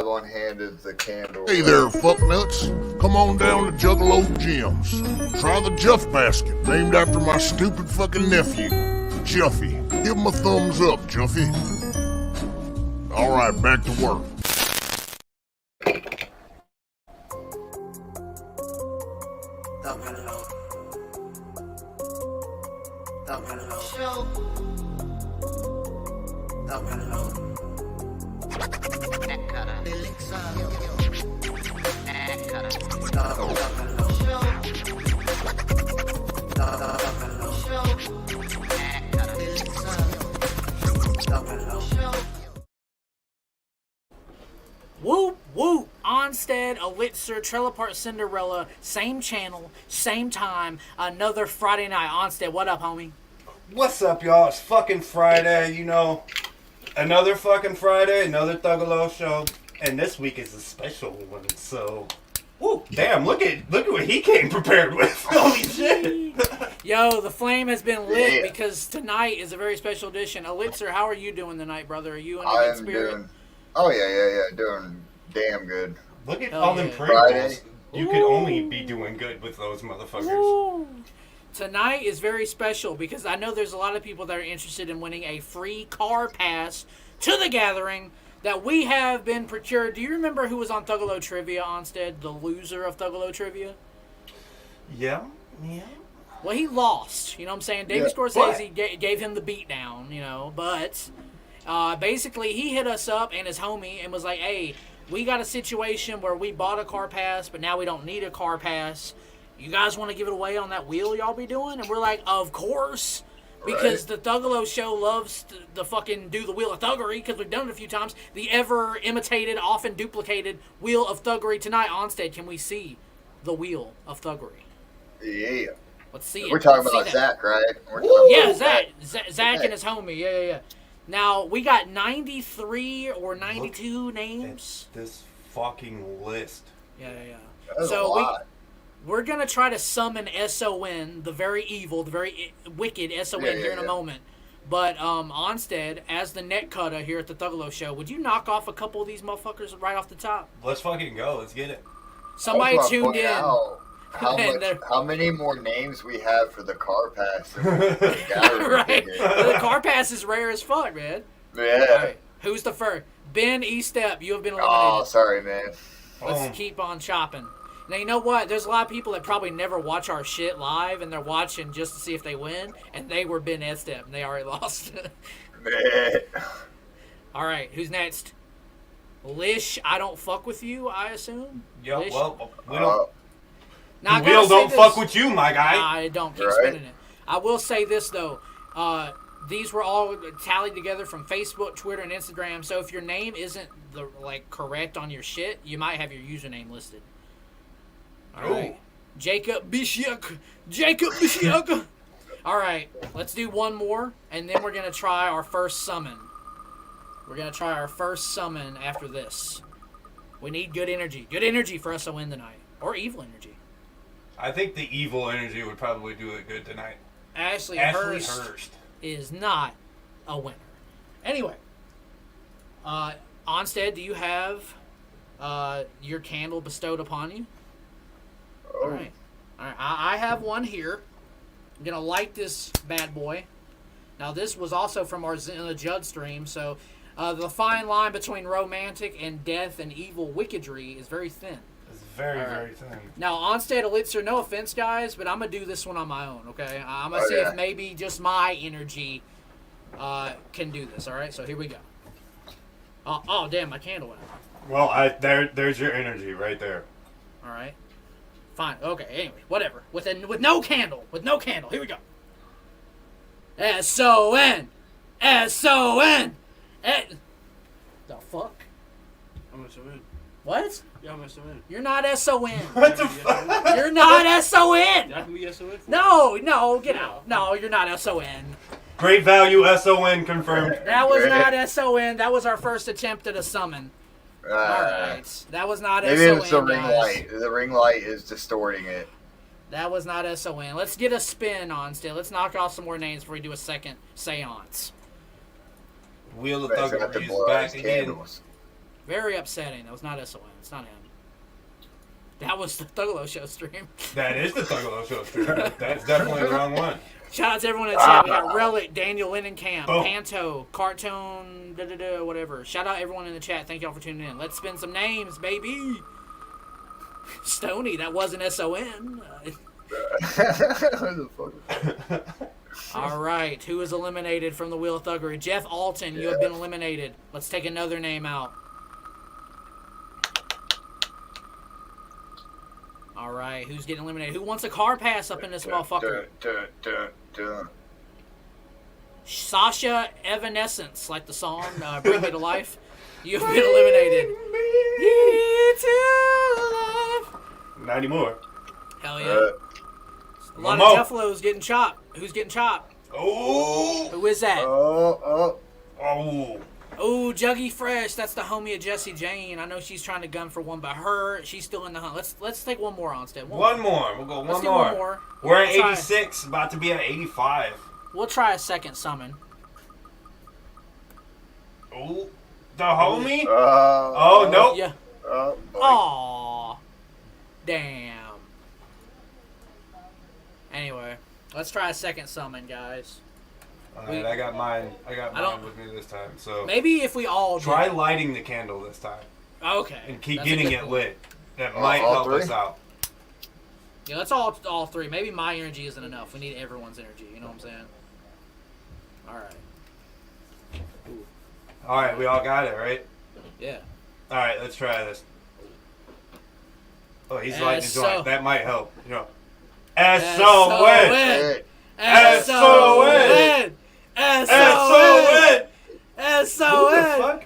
on hand is the candle. Hey there, fucknuts. Come on down to Juggalo Gyms. Try the Juff Basket, named after my stupid fucking nephew, Juffy. Give him a thumbs up, Juffy. Alright, back to work. THUGGALO Show. THUGGALO. Whoop whoop! Onstead, Elitzer, Trailer Park Cinderella, same channel, same time, another Friday night. Onstead, what up, homie? What's up, y'all? It's fucking Friday, you know. Another fucking Friday, another THUGGALO show. And this week is a special one, so... Woo, damn, look at what he came prepared with. Holy shit. Yo, the flame has been lit because tonight is a very special edition. Elitzer, how are you doing tonight, brother? Are you in a good spirit? Doing damn good. Look at Hell all them yeah. Pringles. You could only be doing good with those motherfuckers. Ooh. Tonight is very special because I know there's a lot of people that are interested in winning a free car pass to the gathering that we have been procured. Do you remember who was on THUGGALO Trivia, Onstead? The loser of THUGGALO Trivia? Yeah. Well, he lost. You know what I'm saying? David Scorsese gave him the beatdown, you know. But basically, he hit us up and his homie and was like, hey, we got a situation where we bought a car pass, but now we don't need a car pass. You guys want to give it away on that wheel y'all be doing? And we're like, of course. Because the THUGGALO show loves the fucking do the wheel of thuggery, because we've done it a few times. The ever imitated, often duplicated wheel of thuggery. Tonight, Onstead, can we see the wheel of thuggery? Yeah. Let's see it. We're talking Let's see about that. Zach, right? Yeah, Zach and his homie. Yeah. Now, we got 93 or 92 names. This fucking list. Yeah. That's a lot. We're going to try to summon S.O.N, the very evil, the very wicked S.O.N here in a moment. But Onstead, as the net cutter here at the THUGGALO show, would you knock off a couple of these motherfuckers right off the top? Let's fucking go. Let's get it. Somebody tuned in. How many more names we have for the car pass? Right. The car pass is rare as fuck, man. Yeah. All right. Who's the first? Ben E-Step, you have been eliminated. Oh, sorry, man. Let's keep on chopping. Now, you know what? There's a lot of people that probably never watch our shit live, and they're watching just to see if they win, and they were Ben E-Step, and they already lost. All right, who's next? Lish, I don't fuck with you, I assume? Yo, Lish? well, we don't... Now, the wheel don't fuck with you, my guy. Nah, I don't. Keep spinning it. I will say this, though. These were all tallied together from Facebook, Twitter, and Instagram, so if your name isn't correct on your shit, you might have your username listed. All right. Jacob Bishuk. All right. Let's do one more, and then we're going to try our first summon. We're going to try our first summon after this. We need good energy. Good energy for us to win tonight. Or evil energy. I think the evil energy would probably do it good tonight. Ashley Hurst is not a winner. Anyway. Onstead, do you have your candle bestowed upon you? All right. I have one here. I'm going to light this bad boy. Now, this was also from our the Judd stream, so the fine line between romantic and death and evil wickedry is very thin. It's very thin. Now, Onstead Elitzer, no offense, guys, but I'm going to do this one on my own, okay? I'm going to see if maybe just my energy can do this, all right? So here we go. Oh, damn, my candle went out. Well, there's your energy right there. All right. Fine. Okay. Anyway, whatever. With no candle. Here we go. S.O.N. S.O.N. The fuck? I'm S.O.N. What? Yeah, I'm S.O.N. You're not S.O.N. What the fuck? You're not S.O.N. I can be S.O.N. No, get out. No, you're not S.O.N. Great value S.O.N. confirmed. That was not S.O.N. That was our first attempt at a summon. Alright. That was not S.O.N. Maybe it's the ring light. The ring light is distorting it. That was not S.O.N. Let's get a spin on still. Let's knock off some more names before we do a second seance. Wheel of Thuggery is back again. Very upsetting. That was not S.O.N. It's not him. That was the THUGGALO Show stream. That is the THUGGALO Show stream. That's definitely the wrong one. Shout out to everyone in the chat. We got Relic, Daniel Lindenkamp, Boom. Panto, Cartoon, whatever. Shout out everyone in the chat. Thank y'all for tuning in. Let's spin some names, baby. Stony, that wasn't S.O.N. All right, who is eliminated from the Wheel of Thuggery? Jeff Alton, you have been eliminated. Let's take another name out. All right, who's getting eliminated? Who wants a car pass up in this motherfucker? Sasha Evanescence, like the song Bring Me to Life. You have been eliminated. You to life. Not anymore. Hell yeah. A lot Momo. of Jeffalos getting chopped. Who's getting chopped? Oh. Who is that? Oh. Oh, Juggy Fresh. That's the homie of Jessie Jane. I know she's trying to gun for one, but she's still in the hunt. Let's take one more on Stead. One more. We'll go Let's one do more. one more. We're at We'll try- 86, about to be at 85. We'll try a second summon. Oh. The homie? Oh, nope. Yeah. boy. Aww. Damn. Anyway, let's try a second summon, guys. Alright, I got mine. I got I don't- mine with me this time. So Maybe if we all try do. lighting the candle this time. Okay. And keep That's a getting good it point. lit. That might all help three? us out. Yeah, let's all three. Maybe my energy isn't enough. We need everyone's energy. You know what I'm saying? All right. Alright, we all got it, right? Yeah. Alright, let's try this. Oh, he's lighting the S.O. joint. That might help. You know. S.O.N. S.O.N. S.O.N. S.O.N. Who the S.O.N. fuck?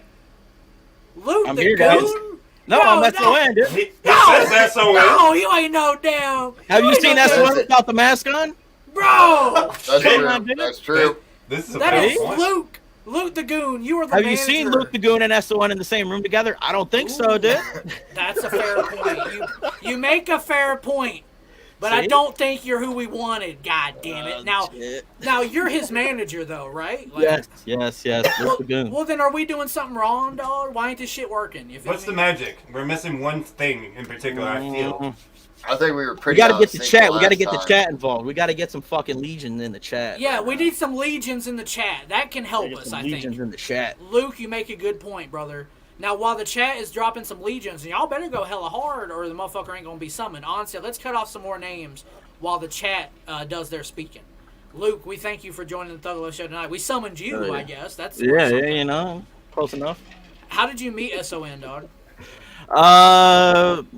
Luke I'm the here, guys. Goon? No, I'm No, S.O.N., dude. He says S.O.N. No, you ain't no damn. Have you seen ain't no S.O.N. without the mask on? Bro, That's Come true. on, dude. That's true. This is a that bad is point. Luke. Luke the Goon. You were the Have manager. you seen Luke the Goon and S.O.N. in the same room together? I don't think so, dude. That's a fair point. You make a fair point. But I See? don't think you're who we wanted. God damn it! Now you're his manager, though, right? Like, Yes. Well, Luke the Goon. well, then are we doing something wrong, dog? Why ain't this shit working? You feel What's me? the magic? We're missing one thing in particular, I feel. I think we were We pretty. gotta on get the sync chat. We gotta last get the time. chat involved. We gotta get some fucking legion in the chat. Yeah, we need some legions in the chat. That can help Get us, some I legions think. in the chat. Luke, you make a good point, brother. Now, while the chat is dropping some legions, and y'all better go hella hard, or the motherfucker ain't gonna be summoned. Honestly, let's cut off some more names while the chat does their speaking. Luke, we thank you for joining the THUGGALO Show tonight. We summoned you, Oh, yeah. I guess. That's Yeah, something. you know, close enough. How did you meet S.O.N., dog?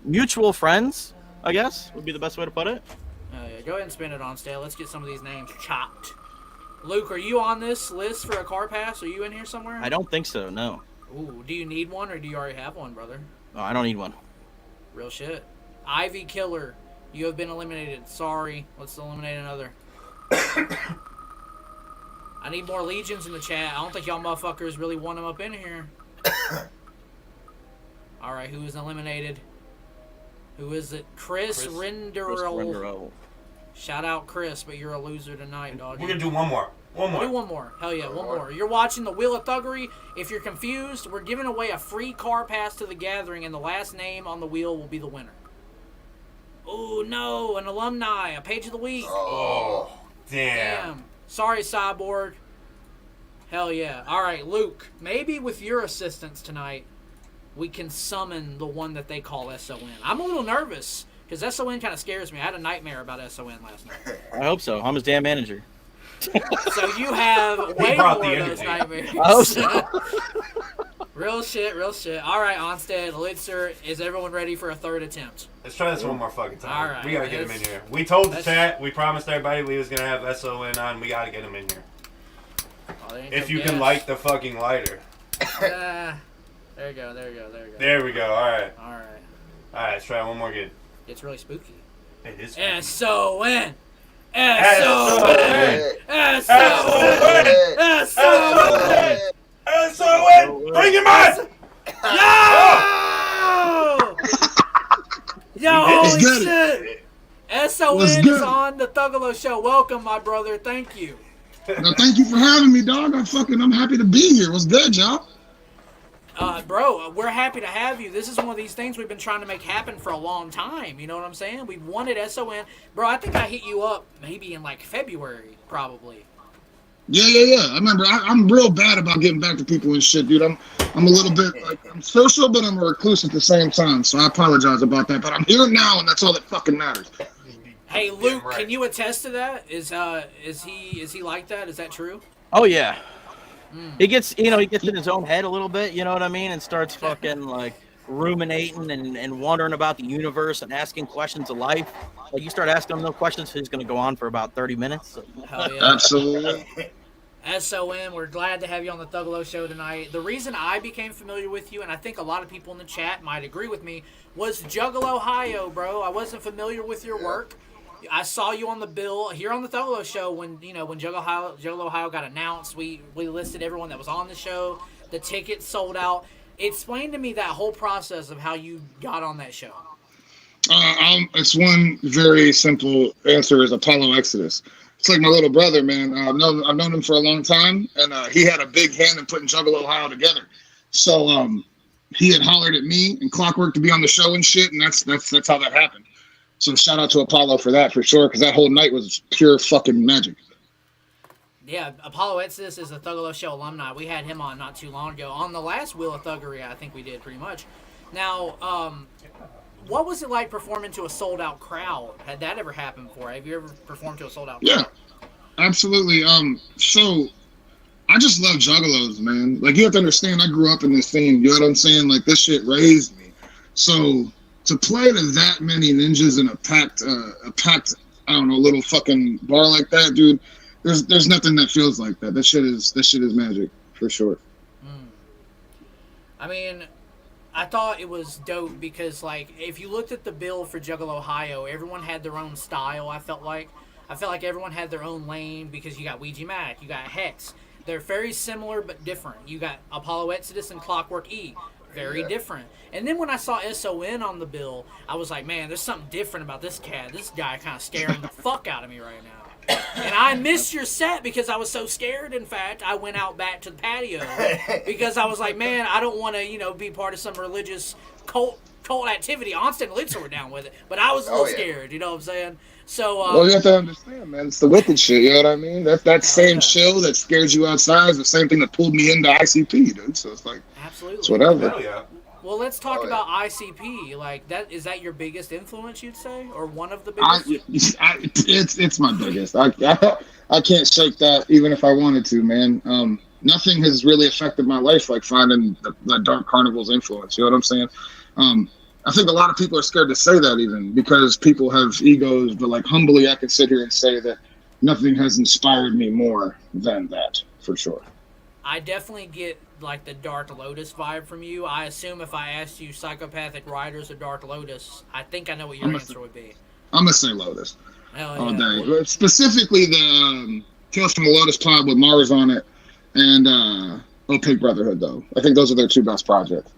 Mutual friends, I guess, would be the best way to put it. Yeah, go ahead and spin it on stale. Let's get some of these names chopped. Luke, are you on this list for a car pass? Are you in here somewhere? I don't think so, no. Ooh, do you need one, or do you already have one, brother? No, I don't need one. Real shit. Ivy Killer, you have been eliminated. Sorry. Let's eliminate another. I need more legions in the chat. I don't think y'all motherfuckers really want them up in here. Alright, who is eliminated? Who is it? Chris Renderl. Renderl. Shout out Chris, but you're a loser tonight, dog. We're gonna do one more. One Do more. one more. Hell yeah, one more. You're watching the Wheel of Thuggery. If you're confused, we're giving away a free car pass to the gathering, and the last name on the wheel will be the winner. Oh no, an alumni, a page of the week. Oh, Damn. Sorry, Cyborg. Hell yeah. All right, Luke. Maybe with your assistance tonight, we can summon the one that they call S.O.N. I'm a little nervous because S.O.N. kind of scares me. I had a nightmare about S.O.N. last night. I hope so. I'm his damn manager. So you have way brought more the of those energy. nightmares. I hope so. Real shit, real shit. All right, Onstead, Litzer, is everyone ready for a third attempt? Let's try this one more fucking time. All right, We gotta get him in let's- here. We told the let's- chat, we promised everybody we was gonna have S.O.N. on. We gotta get him in here. Oh, there If go, you can yes. light the fucking lighter. There you go, there you go, there you go. There we go. Alright. All right. Alright, let's try one more good. It's really spooky. It is. S.O.N. S.O.N. S.O.N. S.O.N. S.O.N. Bring him on! Yo, Let's holy get shit! S.O.N. Let's is get it. on the THUGGALO Show. Welcome, my brother. Thank you. Now, thank you for having me, dog. I'm happy to be here. What's good, y'all? Bro, we're happy to have you. This is one of these things we've been trying to make happen for a long time. You know what I'm saying? We wanted S.O.N. Bro, I think I hit you up maybe in like February, probably. Yeah. I remember. I'm real bad about getting back to people and shit, dude. I'm a little bit like I'm social, but I'm a recluse at the same time. So I apologize about that. But I'm here now, and that's all that fucking matters. Hey, Luke, can you attest to that? Is he like that? Is that true? Oh yeah. He gets in his own head a little bit, you know what I mean, and starts fucking like ruminating and wondering about the universe and asking questions of life. Like you start asking him no questions, he's gonna go on for about 30 minutes. So. Hell yeah. Absolutely. S.O.N, we're glad to have you on the THUGGALO Show tonight. The reason I became familiar with you, and I think a lot of people in the chat might agree with me, was JUGGALOHIO, bro. I wasn't familiar with your work. I saw you on the bill here on the THUGGALO Show when JUGGALOHIO got announced. We listed everyone that was on the show. The tickets sold out. Explain to me that whole process of how you got on that show. It's one very simple answer: is Apollo Exodus. It's like my little brother, man. I've known him for a long time, and he had a big hand in putting JUGGALOHIO together. So he had hollered at me and Clockwork to be on the show and shit, and that's how that happened. So shout out to Apollo for that, for sure, because that whole night was pure fucking magic. Yeah, Apollo Exodus is a THUGGALO Show alumni. We had him on not too long ago. On the last Wheel of Thuggery, I think we did pretty much. Now, what was it like performing to a sold-out crowd? Had that ever happened before? Have you ever performed to a sold-out crowd? Yeah, absolutely. So I just love juggalos, man. Like, you have to understand, I grew up in this scene. You know what I'm saying? Like, this shit raised me. So to play to that many ninjas in a packed, I don't know, little fucking bar like that, dude. There's nothing that feels like that. That shit is magic for sure. I mean, I thought it was dope because, like, if you looked at the bill for JUGGALOHIO, everyone had their own style. I felt like everyone had their own lane because you got Ouija Mac, you got Hex. They're very similar but different. You got Apollo Exodus and Clockwork E. Very different. And then when I saw S.O.N. on the bill, I was like, man, there's something different about this cat. This guy kind of scaring the fuck out of me right now. And I missed your set because I was so scared. In fact, I went out back to the patio because I was like, man, I don't want to, be part of some religious cult activity. Onston and Litzer were down with it, but I was a little scared. You know what I'm saying? So, well, you have to understand, man. It's the wicked shit. You know what I mean? That same chill that scares you outside is the same thing that pulled me into ICP, dude. So it's like, absolutely, it's whatever. Hell yeah. Well, let's talk about ICP. Like, is that your biggest influence, you'd say, or one of the biggest? It's my biggest. I can't shake that, even if I wanted to, man. Nothing has really affected my life like finding the Dark Carnival's influence. You know what I'm saying? I think a lot of people are scared to say that even because people have egos, but like humbly, I can sit here and say that nothing has inspired me more than that, for sure. I definitely get like the Dark Lotus vibe from you. I assume if I asked you Psychopathic Riders or Dark Lotus, I think I know what your answer would be. I'm gonna say Lotus all day. Well, specifically the Tales from the Lotus Pod with Mars on it and Opaque Brotherhood, though. I think those are their two best projects.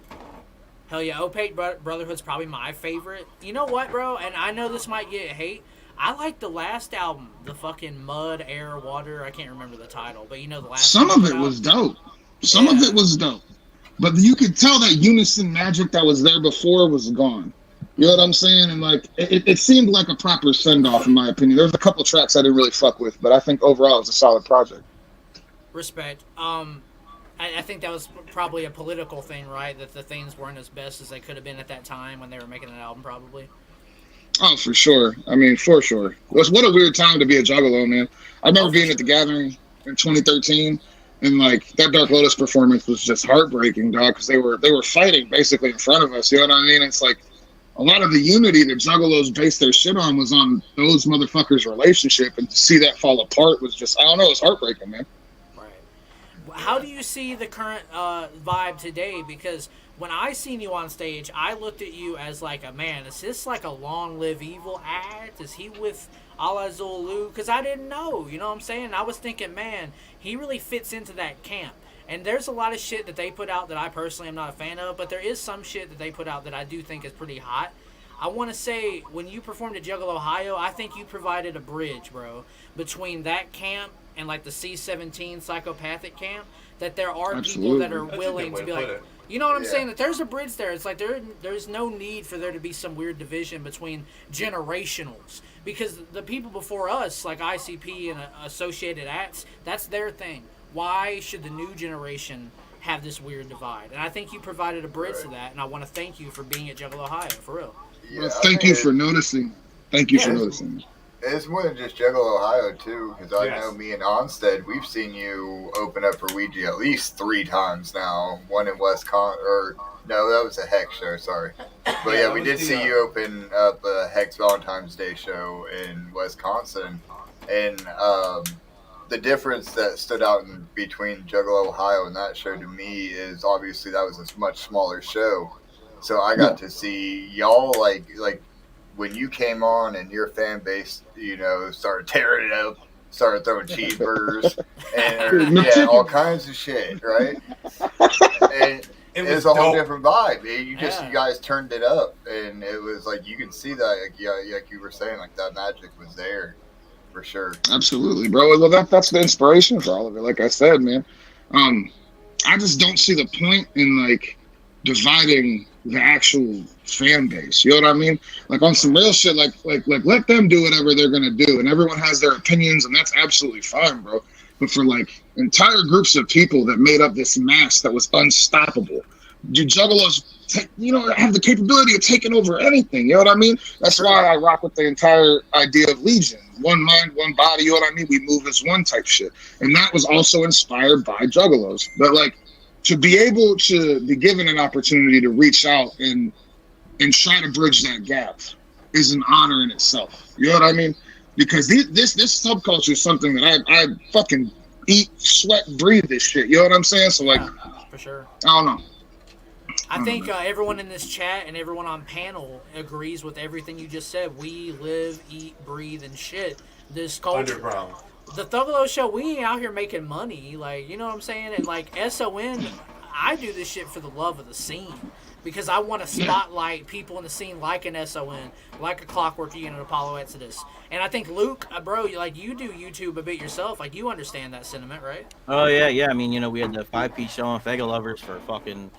Hell yeah, Opaque Brotherhood's probably my favorite. You know what, bro? And I know this might get hate. I like the last album, the fucking Mud, Air, Water. I can't remember the title, but the last. Some of it was dope. Some of it was dope. But you could tell that unison magic that was there before was gone. You know what I'm saying? And like, it seemed like a proper send-off, in my opinion. There was a couple tracks I didn't really fuck with, but I think overall it was a solid project. Respect. I think that was probably a political thing, right? That the things weren't as best as they could have been at that time when they were making an album, probably. Oh, for sure. I mean, for sure. What a weird time to be a juggalo, man. I remember being at the Gathering in 2013, and like that Dark Lotus performance was just heartbreaking, dog, because they were fighting basically in front of us. You know what I mean? It's like a lot of the unity that juggalos based their shit on was on those motherfuckers' relationship, and to see that fall apart was just, I don't know, it was heartbreaking, man. How do you see the current vibe today? Because when I seen you on stage, I looked at you as like a man. Is this like a Long Live Evil act? Is he with Ala Zulu? Because I didn't know. You know what I'm saying? I was thinking, man, he really fits into that camp. And there's a lot of shit that they put out that I personally am not a fan of, but there is some shit that they put out that I do think is pretty hot. I want to say, when you performed at JUGGALOHIO, I think you provided a bridge, bro, between that camp and like the C-17 psychopathic camp, that there are people that are willing to be like, You know what I'm Yeah. saying? That there's a bridge there. It's like there's no need for there to be some weird division between generationals because the people before us, like ICP and associated acts, that's their thing. Why should the new generation have this weird divide? And I think you provided a bridge to that, and I want to thank you for being at Juggalo Ohio, for real. Yeah, Well, I thank think you for noticing. Thank you for Yeah. noticing. It's more than just Juggalo Ohio too, because I Yes. know me and Onstead, we've seen you open up for Ouija at least 3 times now. One in or no, that was a Hex show. Sorry, but yeah, that we was did the, see you open up a Hex Valentine's Day show in Wisconsin, and the difference that stood out between Juggalo Ohio and that show to me is obviously that was a much smaller show, so I got to see y'all like when you came on and your fan base, started tearing it up, started throwing cheeseburgers and all kinds of shit, right? And It it was was a whole dope. different vibe. You Yeah. guys turned it up, and it was like you can see that, like you were saying, like that magic was there for sure. Absolutely, bro. Well, that's the inspiration for all of it. Like I said, man, I just don't see the point in like dividing the actual fan base. You know what I mean? Like on some real shit, like let them do whatever they're gonna do, and everyone has their opinions, and that's absolutely fine, bro. But for like entire groups of people that made up this mass that was unstoppable, you juggalos, have the capability of taking over anything. You know what I mean? That's why I rock with the entire idea of Legion. One mind, one body. You know what I mean? We move as one type shit, and that was also inspired by juggalos. But like, to be able to be given an opportunity to reach out and try to bridge that gap is an honor in itself. You know what I mean? Because this subculture is something that I fucking eat, sweat, breathe this shit. You know what I'm saying? So like, For sure. I don't know. I think everyone in this chat and everyone on panel agrees with everything you just said. We live, eat, breathe, and shit this culture. Underground. The THUGGALO Show, we ain't out here making money. Like, you know what I'm saying? And like S.O.N, I do this shit for the love of the scene. Because I want to spotlight people in the scene like an S.O.N, like a Clockwork Ian and Apollo Exodus. And I think Luke, bro, like you do YouTube a bit yourself. Like you understand that sentiment, right? Oh yeah. I mean, we had the 5-piece show on Fega Lovers for a fucking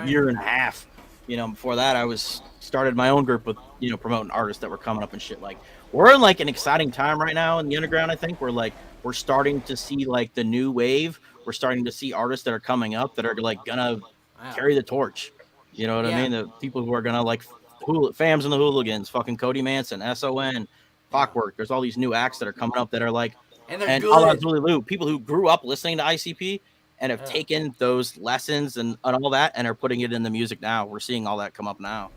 year and a half. Before that, I started my own group with promoting artists that were coming up and shit. Like we're in like an exciting time right now in the underground. I think we're starting to see like the new wave. We're starting to see artists that are coming up that are like gonna carry the torch. You know what I mean? The people who are gonna like Fams and the Hooligans, fucking Cody Manson, S.O.N, Clockwork. There's all these new acts that are coming up that are like, and they're and good. Lulu, people who grew up listening to ICP and have taken those lessons and all that and are putting it in the music now. We're seeing all that come up now.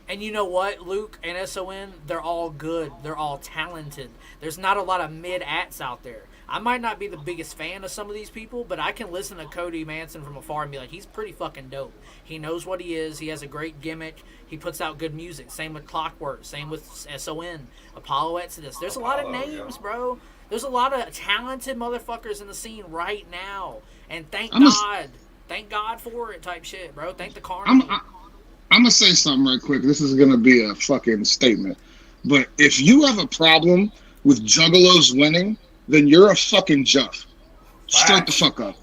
And you know what, Luke and S.O.N, they're all good. They're all talented. There's not a lot of mid-acts out there. I might not be the biggest fan of some of these people, but I can listen to Cody Manson from afar and be like, he's pretty fucking dope. He knows what he is. He has a great gimmick. He puts out good music. Same with Clockwork. Same with S.O.N. Apollo Exodus. There's a lot of names, bro. There's a lot of talented motherfuckers in the scene right now. And thank God. Thank God for it type shit, bro. Thank the karma. I'm going to say something right quick. This is going to be a fucking statement. But if you have a problem with juggalos winning, then you're a fucking juff. Straight the fuck up.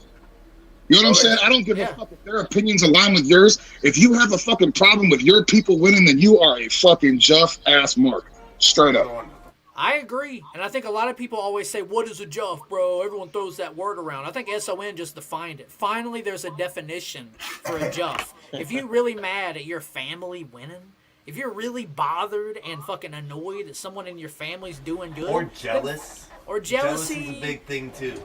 You know what I'm saying? I don't give a fuck if their opinions align with yours. If you have a fucking problem with your people winning, then you are a fucking juff ass mark. Straight up. I agree. And I think a lot of people always say, what is a juff, bro? Everyone throws that word around. I think S.O.N just defined it. Finally, there's a definition for a juff. If you're really mad at your family winning, if you're really bothered and fucking annoyed that someone in your family's doing good. Or jealous. Or jealousy. Jealousy is a big thing, too.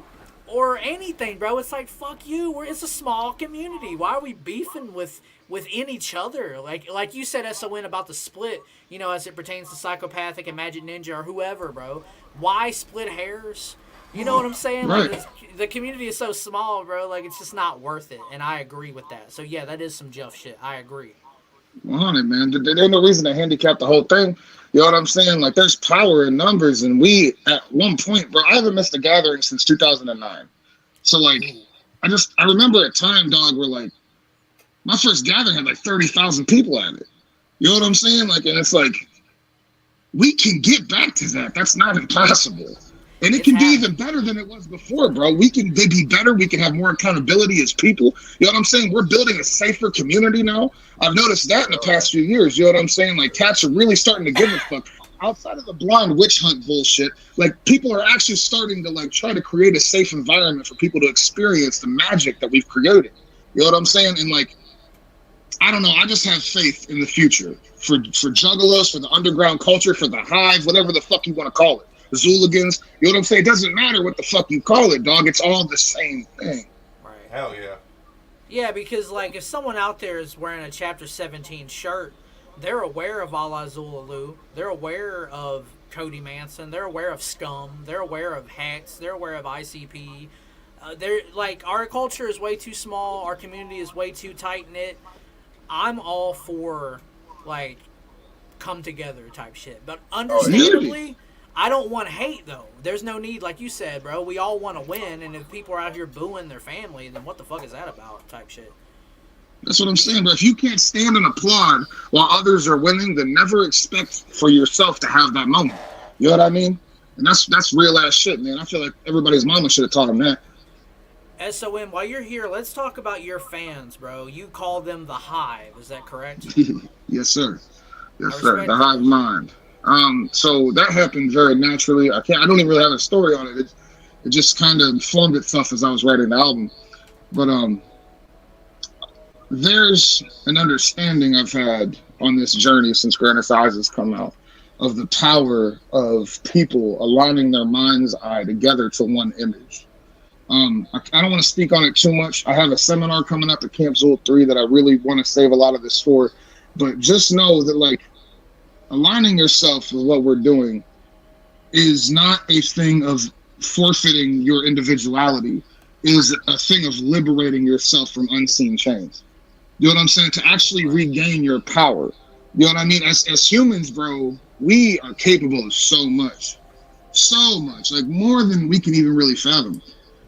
Or anything, bro. It's like, fuck you. It's a small community. Why are we beefing within each other? Like you said, S.O.N about the split, as it pertains to Psychopathic and Magic Ninja or whoever, bro. Why split hairs? You know what I'm saying? Right. Like, the community is so small, bro. Like, it's just not worth it. And I agree with that. So, yeah, that is some Juff shit. I agree. 100, man. There ain't no reason to handicap the whole thing. You know what I'm saying? Like, there's power in numbers, and we, at one point, bro, I haven't missed a gathering since 2009. So, like, I remember a time, dog, where, like, my first gathering had, like, 30,000 people at it. You know what I'm saying? Like, and it's like, we can get back to that. That's not impossible. And it It's can be happening. even better than it was before, bro. They be better. We can have more accountability as people. You know what I'm saying? We're building a safer community now. I've noticed that in the past few years. You know what I'm saying? Like, cats are really starting to give a fuck. Outside of the blind witch hunt bullshit, like, people are actually starting to, like, try to create a safe environment for people to experience the magic that we've created. You know what I'm saying? And, like, I don't know. I just have faith in the future for juggalos, for the underground culture, for the hive, whatever the fuck you want to call it. Zooligans. You know what I'm saying? It doesn't matter what the fuck you call it, dog. It's all the same thing. Right. Hell yeah. Yeah, because like if someone out there is wearing a Chapter 17 shirt, they're aware of Ala Zulalu. They're aware of Cody Manson. They're aware of Scum. They're aware of Hex. They're aware of ICP. They're like, our culture is way too small. Our community is way too tight knit. I'm all for like come together type shit, but understandably, I don't want hate though. There's no need, like you said, bro. We all want to win, and if people are out here booing their family, then what the fuck is that about? Type shit. That's what I'm saying, bro. If you can't stand and applaud while others are winning, then never expect for yourself to have that moment. You know what I mean? And that's real ass shit, man. I feel like everybody's mama should have taught them that. S.O.N, while you're here, let's talk about your fans, bro. You call them the Hive, is that correct? Yes, sir. Yes, I sir. respect The that. hive mind. So that happened very naturally. I don't even really have a story on it. It just kind of formed itself as I was writing the album. But there's an understanding I've had on this journey since Granite Eyes has come out of the power of people aligning their mind's eye together to one image. I don't want to speak on it too much. I have a seminar coming up at Camp Zool 3 that I really want to save a lot of this for. But just know that, like, aligning yourself with what we're doing is not a thing of forfeiting your individuality. It is a thing of liberating yourself from unseen chains. You know what I'm saying? To actually regain your power. You know what I mean? As humans, bro, we are capable of so much. So much. Like, more than we can even really fathom.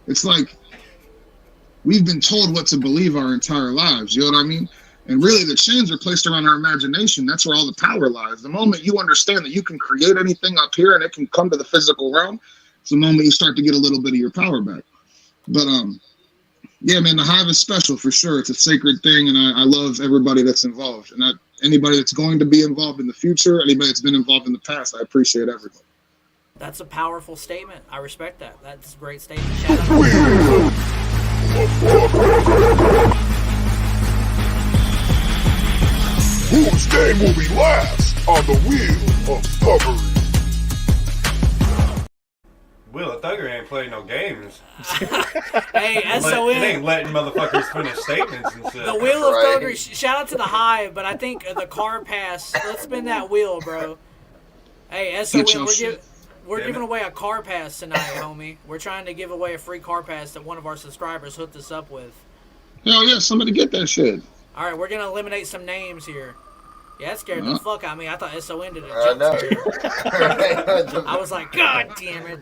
It's like we've been told what to believe our entire lives. You know what I mean? And really, the chains are placed around our imagination. That's where all the power lies. The moment you understand that you can create anything up here and it can come to the physical realm, it's the moment you start to get a little bit of your power back. But yeah, man, the hive is special for sure. It's a sacred thing, and I love everybody that's involved. And anybody that's going to be involved in the future, anybody that's been involved in the past, I appreciate everything. That's a powerful statement. I respect that. That's a great statement. Shout out. Whose game will be last on the wheel of thuggery? Wheel of Thuggery ain't playing no games. Hey, It ain't S.O.N. letting motherfuckers finish statements and shit. The Wheel of Right. Thuggery. Shout out to the Hive, but I think the car pass. Let's spin that wheel, bro. Hey, S.O.N. Get your shit. We're Damn giving it. away a car pass tonight, homie. We're trying to give away a free car pass that one of our subscribers hooked us up with. Hell yeah, somebody get that shit. All right, we're gonna eliminate some names here. Yeah, that scared the fuck out of me. I thought S.O.N. did a I jump know. scare. I was like, God damn it.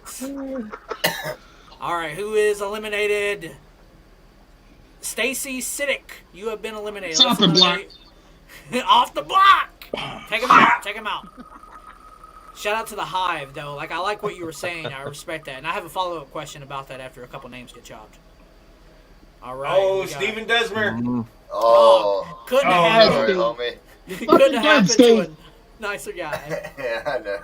All right, who is eliminated? Stacy Siddick, you have been eliminated. It's off the eliminate- Off the block. Take him out. Take him out. Shout out to the Hive, though. Like, I like what you were saying. I respect that. And I have a follow-up question about that after a couple names get chopped. All right. Oh, we got- Stephen Desmer. Oh, Couldn't Oh, have sorry, happened. homie. Couldn't have happened to Steve. a nicer guy. Yeah, I know.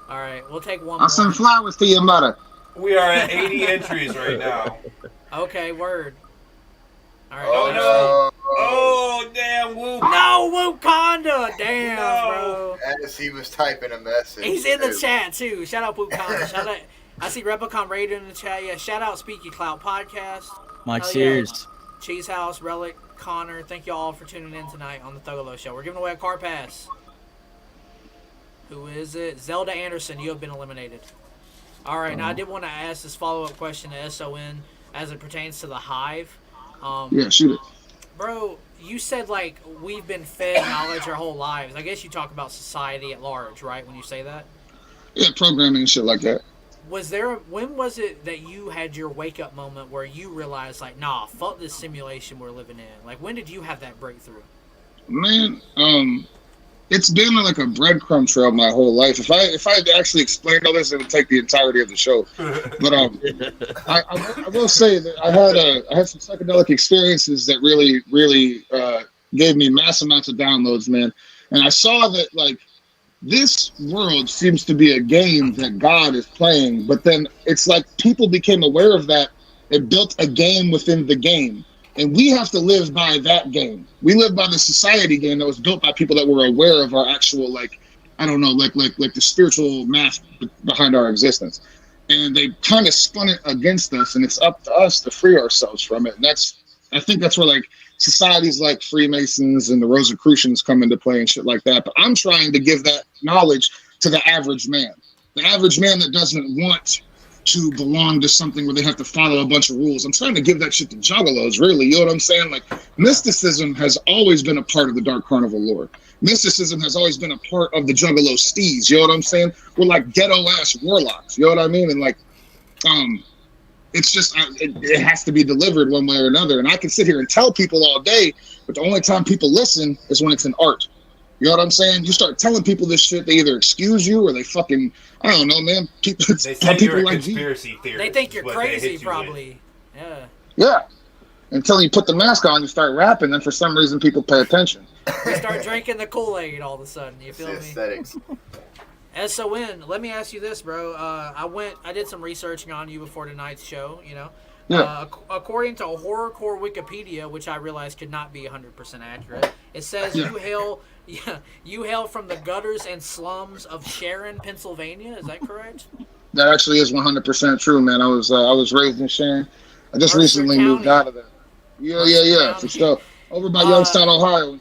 All right, we'll take one I'll send more. flowers to your mother. We are at 80 entries right now. Okay, word. All right. Oh, no. no. Oh, damn, Whoop. No, Wakanda! Damn, No. bro. As he was typing a message. He's in the too. chat, too. Shout out Wakanda. Shout out. I see Replicon Radio in the chat. Yeah, shout out Speaky Clout Podcast. Mike Oh, yeah. Sears. Cheese House, Relic, Connor. Thank you all for tuning in tonight on the THUGGALO Show. We're giving away a car pass. Who is it? Zelda Anderson, you have been eliminated. All right, now I did want to ask this follow-up question to S.O.N. as it pertains to the Hive. Yeah, shoot it. Bro, you said, like, we've been fed knowledge our whole lives. I guess you talk about society at large, right, when you say that? Yeah, programming and shit like that. When was it that you had your wake-up moment where you realized, like, nah, fuck this simulation we're living in? Like, when did you have that breakthrough? Man, it's been like a breadcrumb trail my whole life. If I had actually explained all this, it would take the entirety of the show. But I will say that I had some psychedelic experiences that really gave me mass amounts of downloads, man. And I saw that like this world seems to be a game that God is playing, but then it's like people became aware of that and built a game within the game. And we have to live by that game. We live by the society game that was built by people that were aware of our actual, like, I don't know, like the spiritual math behind our existence. And they kind of spun it against us, and it's up to us to free ourselves from it. And I think that's where like societies like Freemasons and the Rosicrucians come into play and shit like that. But I'm trying to give that knowledge to the average man that doesn't want to belong to something where they have to follow a bunch of rules. I'm trying to give that shit to juggalos, really. You know what I'm saying? Like, mysticism has always been a part of the Dark Carnival lore. Mysticism has always been a part of the Juggalo steeds. You know what I'm saying? We're like ghetto-ass warlocks. You know what I mean? And like, it's just, it has to be delivered one way or another. And I can sit here and tell people all day, but the only time people listen is when it's in art. You know what I'm saying? You start telling people this shit, they either excuse you or they fucking, I don't know, man. People, they say people you're a like conspiracy theorist. They think you're crazy, probably. Yeah. Yeah. Until you put the mask on, you start rapping, then for some reason people pay attention. You start drinking the Kool-Aid all of a sudden. You feel me? Aesthetics. S.O.N. Let me ask you this, bro. I did some researching on you before tonight's show, you know. Yeah. According to Horrorcore Wikipedia, which I realized could not be 100% accurate, it says you hail from the gutters and slums of Sharon, Pennsylvania. Is that correct? That actually is 100% true, man. I was raised in Sharon. I just recently moved out of there. Yeah, for sure. Over by Youngstown, Ohio.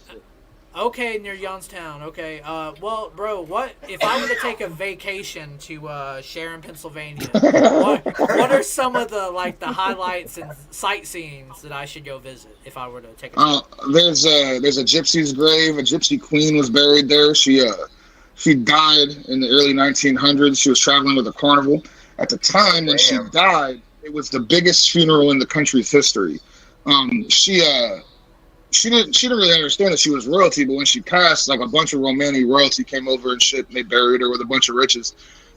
Okay, near Youngstown. Okay. Well, bro, what if I were to take a vacation to Sharon, Pennsylvania? What are some of the highlights and sightseeings that I should go visit if I were to take a there's a gypsy's grave. A gypsy queen was buried there. She died in the early 1900s. She was traveling with a carnival. At the time when she died, it was the biggest funeral in the country's history. She didn't really understand that she was royalty, but when she passed, like a bunch of Romani royalty came over and shit, and they buried her with a bunch of riches.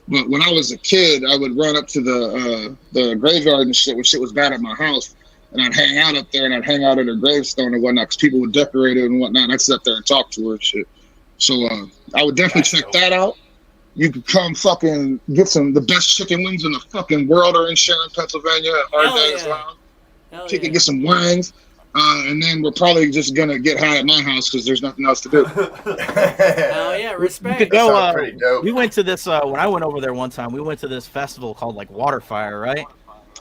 But when I was a kid, I would run up to the graveyard and shit when shit was bad at my house, and I'd hang out up there, and I'd hang out at her gravestone and whatnot, because people would decorate it and whatnot, and I'd sit up there and talk to her and shit. So I would definitely check that out. You could come fucking get the best chicken wings in the fucking world are in Sharon, Pennsylvania at Hard Days Lounge. Get some wings. And then we're probably just gonna get high at my house because there's nothing else to do. Hell yeah, respect. You could go. We went to this when I went over there one time. We went to this festival called like Waterfire, right?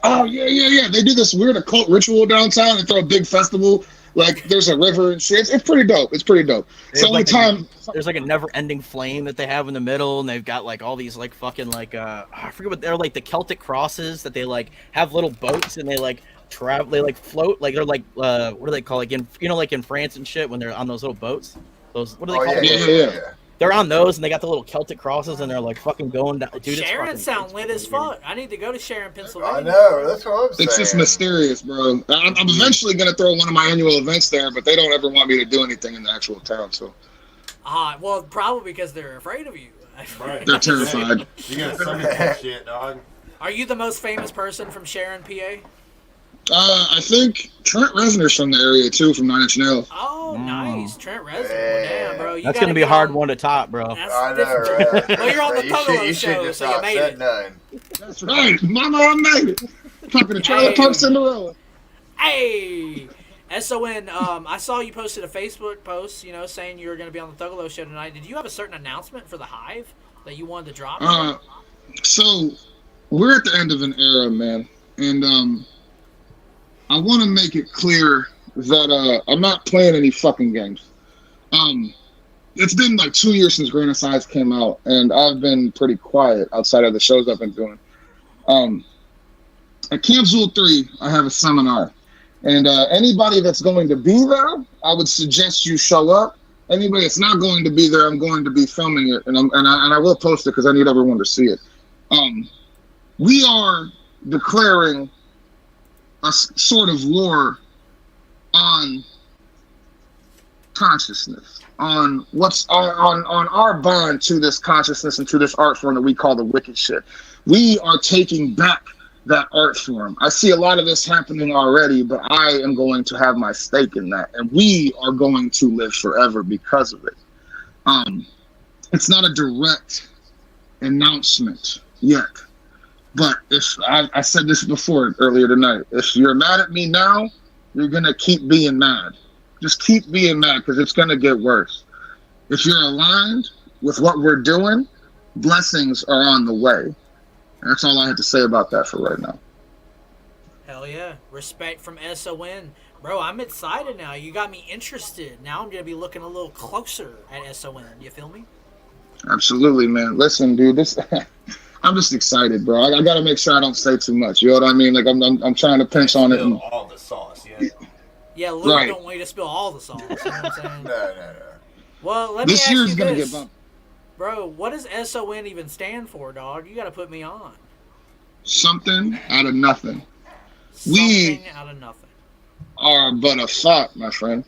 Oh yeah. They do this weird occult ritual downtown and throw a big festival. Like there's a river and shit. It's pretty dope. It's the only time. There's like a never-ending flame that they have in the middle, and they've got like all these like fucking like I forget what they're like, the Celtic crosses that they like have little boats and they like travel, they like float, like they're like what do they call, like in like in France and shit when they're on those little boats, those what do they call them? Yeah. They're on those and they got the little Celtic crosses and they're like fucking going down. Dude, Sharon sound lit as fuck. I need to go to Sharon, Pennsylvania. I know, that's what I'm saying. It's just mysterious, bro. I'm eventually gonna throw one of my annual events there, but they don't ever want me to do anything in the actual town. So well, probably because they're afraid of you. Right. They're terrified. You gotta summon that shit, dog. Are you the most famous person from Sharon, PA? I think Trent Reznor's from the area too, from 9 Inch Nails. Oh, nice. Trent Reznor. Well, damn, bro. That's gonna be a hard one to top, bro. I know, right? Well, you're on the THUGGALO show, just so you not made said it. nothing. That's right, Mama, I made it. Talking to Trailer Park Cinderella. Hey, S.O.N. I saw you posted a Facebook post, saying you were going to be on the THUGGALO show tonight. Did you have a certain announcement for the Hive that you wanted to drop? So we're at the end of an era, man, and I want to make it clear that I'm not playing any fucking games. It's been like 2 years since Grain of Size came out, and I've been pretty quiet outside of the shows I've been doing. At Camp Zool 3, I have a seminar, and anybody that's going to be there, I would suggest you show up. Anybody that's not going to be there, I'm going to be filming it, and I will post it because I need everyone to see it. We are declaring a sort of war on consciousness, on what's on our bond to this consciousness and to this art form that we call the wicked shit. We are taking back that art form. I see a lot of this happening already, but I am going to have my stake in that, and we are going to live forever because of it. It's not a direct announcement yet, but if I said this before earlier tonight, if you're mad at me now, you're gonna keep being mad. Just keep being mad because it's gonna get worse. If you're aligned with what we're doing, blessings are on the way. That's all I had to say about that for right now. Hell yeah. Respect from S.O.N. Bro, I'm excited now. You got me interested. Now I'm going to be looking a little closer at S.O.N. You feel me? Absolutely, man. Listen, dude, this I'm just excited, bro. I got to make sure I don't say too much. You know what I mean? Like I'm trying to pinch on it. And, all the sauce, yeah. Yeah, Luke Right. don't want you to spill all the sauce. You know what I'm saying? No. Well, let me this ask year's you gonna this. get bumped. Bro, what does S.O.N. even stand for, dog? You got to put me on. Something out of nothing. Something out of nothing. Are but a thought, my friend.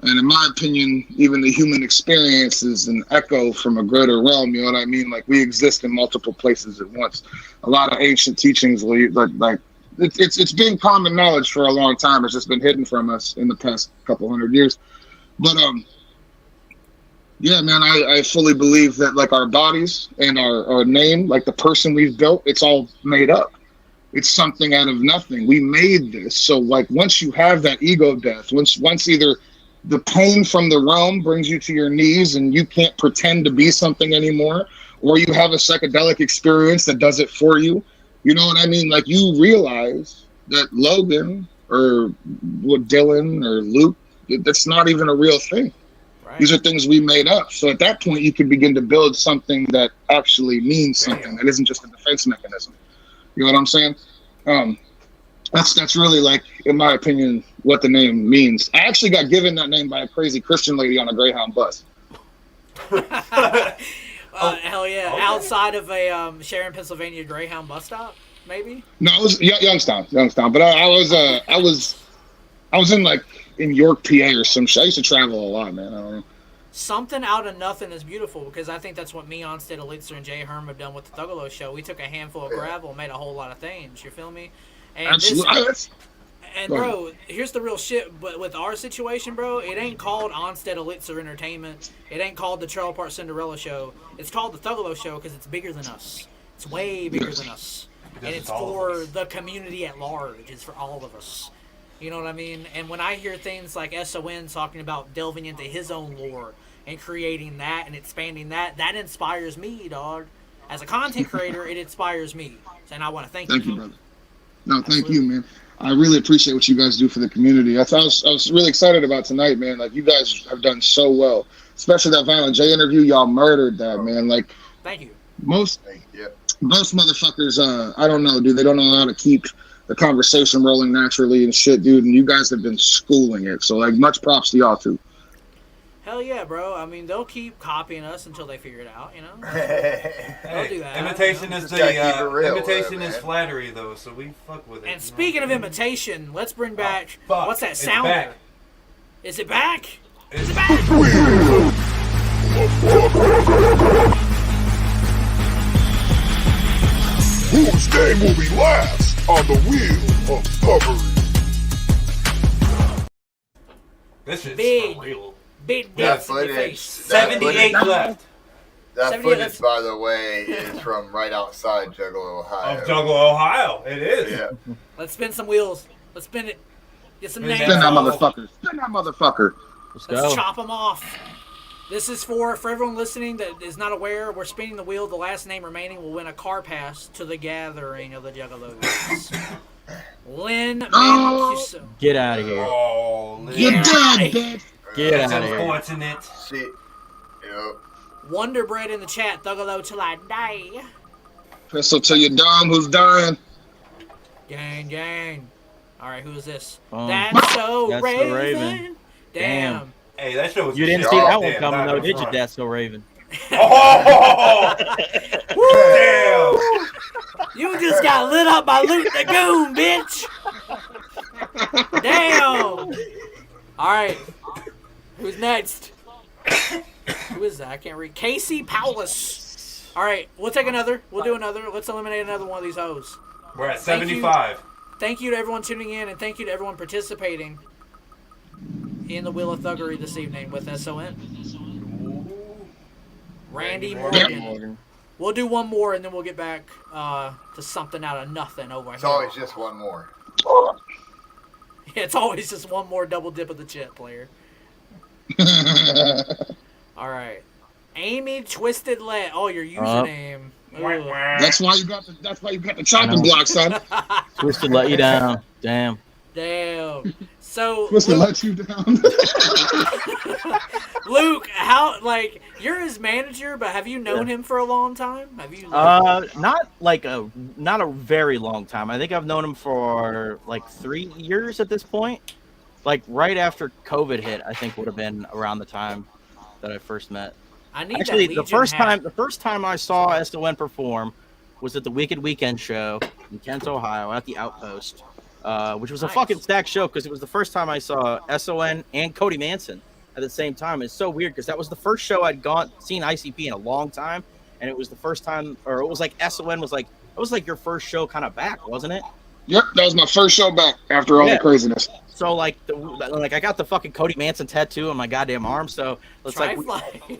And in my opinion, even the human experience is an echo from a greater realm. You know what I mean? Like we exist in multiple places at once. A lot of ancient teachings, like it's been common knowledge for a long time. It's just been hidden from us in the past couple hundred years. But yeah, man, I fully believe that like our bodies and our name, like the person we've built, it's all made up. It's something out of nothing. We made this. So like once you have that ego death, once either the pain from the realm brings you to your knees and you can't pretend to be something anymore, or you have a psychedelic experience that does it for you, you know what I mean? Like you realize that Logan or Dylan or Luke, that's not even a real thing. Right. These are things we made up. So at that point, you can begin to build something that actually means something, that isn't just a defense mechanism. You know what I'm saying? That's really like, in my opinion, what the name means. I actually got given that name by a crazy Christian lady on a Greyhound bus. Hell yeah. Okay. Outside of a Sharon, Pennsylvania Greyhound bus stop, maybe? No, it was Youngstown. But I was in like in York, PA or some shit. I used to travel a lot, man. I don't know. Something out of nothing is beautiful because I think that's what me, Onstead, Elixir, and Jay Herm have done with the Thuggalo Show. We took a handful of gravel and made a whole lot of things. You feel me? And Absolutely. and bro, here's the real shit. But with our situation, bro, it ain't called Onstead Elixir Entertainment. It ain't called the Trailer Park Cinderella Show. It's called the Thuggalo Show because it's bigger than us. It's way bigger than us. And it's for the community at large. It's for all of us. You know what I mean? And when I hear things like S.O.N. talking about delving into his own lore and creating that and expanding that, that inspires me, dog. As a content creator, it inspires me. And I want to thank you. Thank you, brother. No, thank you, man. I really appreciate what you guys do for the community. I was really excited about tonight, man. Like, you guys have done so well. Especially that Violent J interview. Y'all murdered that, man. Like, thank you. Most motherfuckers, I don't know, dude. They don't know how to keep the conversation rolling naturally and shit, dude. And you guys have been schooling it. So, like, much props to y'all, too. Hell yeah, bro. I mean, they'll keep copying us until they figure it out, you know? They'll do that. Imitation you know? is Just gotta keep it the real, imitation man. is flattery, though, so we fuck with it. And speaking of imitation, let's bring back, fuck. what's that It's sound? back. Is it back? It's back? Whose name will be last on the wheel of thuggery? This is Big. real. Big That dicks in your footage, face. 78 left that 78, footage, that's- by the way, is from right outside Juggalo, Ohio. of Juggalo, Ohio. It is. Yeah. Let's spin some wheels. Let's spin it. Get some Spin names. that Spin that Oh. motherfucker. Spin that motherfucker. Let's Let's go. chop them off. This is for everyone listening that is not aware. We're spinning the wheel. The last name remaining will win a car pass to the gathering of the Juggalos. Lynn Mancuso. Get out of here. Oh, You're Yeah. dead, bitch. Get That's out of here. unfortunate. Shit. Yep. Wonder Bread in the chat. Thuggalo till I die. Pistol to your dom who's dying. Gang, gang. All right, who is this? Boom. That's so That's So Raven. Raven. Damn. Hey, that show was You didn't shit. see that Oh, one damn, coming, not though, gonna did you, front. That's So Raven? Oh! Damn! You just got lit up by Luke the Goon, bitch. Damn. All right. Who's next? Who is that? I can't read. Casey Paulus. All right, we'll take another. We'll do another. Let's eliminate another one of these hoes. We're at 75. Thank you to everyone tuning in, and thank you to everyone participating in the Wheel of Thuggery this evening with S.O.N. Randy Morgan. We'll do one more, and then we'll get back to something out of nothing over It's here. always just one more. It's always just one more double dip of the chip player. All right. Amy Twisted Let. Oh, your username. Ugh. That's why you got the chopping block, son. Twisted let you down. Damn. Damn. So Twisted let you down. Luke, how you're his manager, but have you known him for a long time? Have you? Not a very long time. I think I've known him for like 3 years at this point. Like right after COVID hit, I think would have been around the time that I first met. I need Actually, that the Legion first time I saw S.O.N perform was at the Wicked Weekend show in Kent, Ohio, at the Outpost, which was a fucking stacked show because it was the first time I saw S.O.N and Cody Manson at the same time. It's so weird because that was the first show I'd seen ICP in a long time, and it was the first time, or it was like S.O.N was like, it was like your first show kind of back, wasn't it? Yep, that was my first show back after all the craziness. So like I got the fucking Cody Manson tattoo on my goddamn arm. So it's like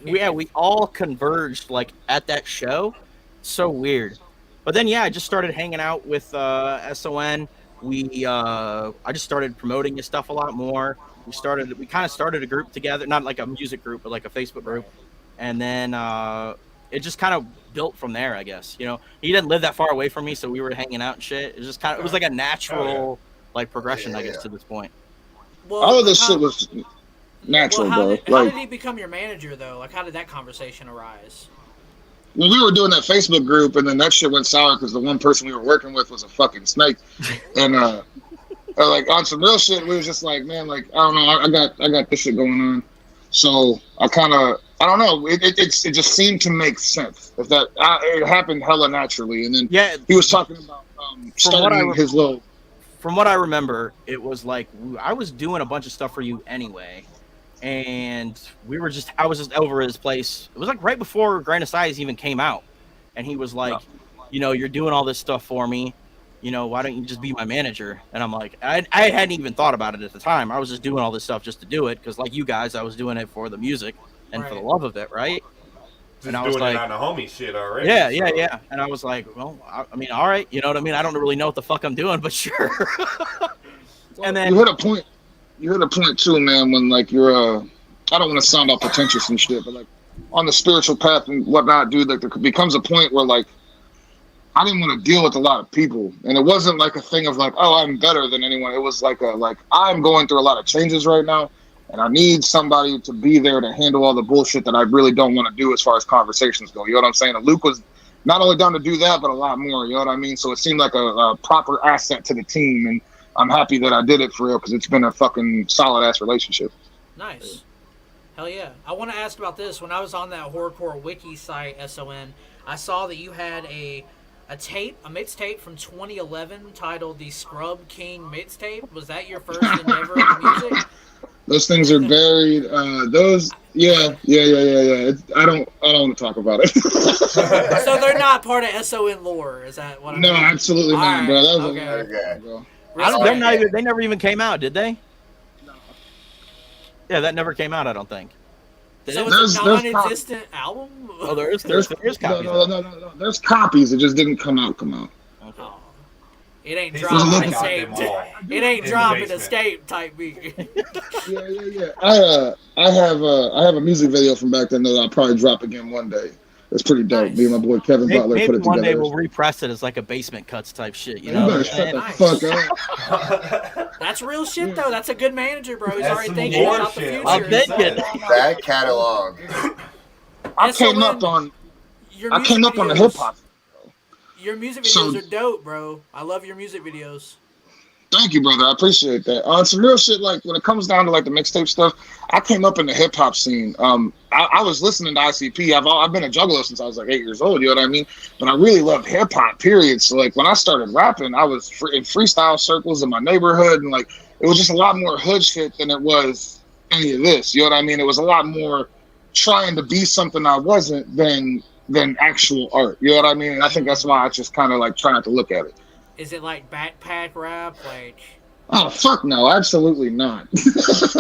we all converged like at that show. So weird. But then I just started hanging out with S.O.N. I just started promoting his stuff a lot more. We kind of started a group together, not like a music group, but like a Facebook group. And then it just kind of built from there, I guess. You know, he didn't live that far away from me, so we were hanging out and shit. It was just it was like a natural like progression, I guess, to this point. Well, all of this shit was natural, bro. How did he become your manager, though? Like, how did that conversation arise? Well, we were doing that Facebook group, and then that shit went sour because the one person we were working with was a fucking snake. And like on some real shit, we was just like, man, like I don't know, I got this shit going on. So I don't know. It just seemed to make sense. It happened hella naturally, and then he was talking about starting his little. From what I remember, it was like I was doing a bunch of stuff for you anyway, and I was just over at his place. It was like right before Grand Size even came out, and he was like, you know, you're doing all this stuff for me, you know, why don't you just be my manager? And I'm like, I hadn't even thought about it at the time. I was just doing all this stuff just to do it because, like you guys, I was doing it for the music and for the love of it, right? Just and I was doing like, it on the homie shit already. Yeah. And I was like, well, I mean, all right, you know what I mean? I don't really know what the fuck I'm doing, but sure. And then you hit a point too, man, when like you're I don't want to sound all pretentious and shit, but like on the spiritual path and whatnot, dude, like there becomes a point where like I didn't want to deal with a lot of people, and it wasn't like a thing of like, oh, I'm better than anyone. It was like I'm going through a lot of changes right now. And I need somebody to be there to handle all the bullshit that I really don't want to do as far as conversations go. You know what I'm saying? And Luke was not only down to do that, but a lot more. You know what I mean? So it seemed like a proper asset to the team. And I'm happy that I did it for real because it's been a fucking solid-ass relationship. Nice. Hell yeah. I want to ask about this. When I was on that horrorcore wiki site, S.O.N., I saw that you had a mixtape from 2011 titled the Scrub King Mixtape. Was that your first endeavor in the music? Those things are buried. I don't want to talk about it. So they're not part of S.O.N. lore, is that what I'm No, absolutely not, bro. That was okay. bro. They never even came out, did they? No. Yeah, that never came out, I don't think. So it's a non-existent album? Oh, there's copies. No. There's copies. It just didn't come out. Oh. It ain't dropping escape. It ain't dropping escape type beat. Yeah. I have a music video from back then that I'll probably drop again one day. It's pretty dope. Me and my boy Kevin Butler put it together. One day we'll repress it as like a basement cuts type shit. You know? Better shut the fuck up. That's real shit though. That's a good manager, bro. He's already thinking about the future. I'm thinking. That catalog. I came up on the hip hop. Your music videos are dope, bro. I love your music videos. Thank you, brother. I appreciate that. On some real shit, like when it comes down to like the mixtape stuff, I came up in the hip hop scene. I was listening to ICP. I've been a juggalo since I was like 8 years old. You know what I mean? But I really loved hip hop. Period. So like when I started rapping, I was in freestyle circles in my neighborhood, and like it was just a lot more hood shit than it was any of this. You know what I mean? It was a lot more trying to be something I wasn't than actual art. You know what I mean? And I think that's why I just kind of like try not to look at it. Is it like backpack rap? Like, Oh fuck no, absolutely not.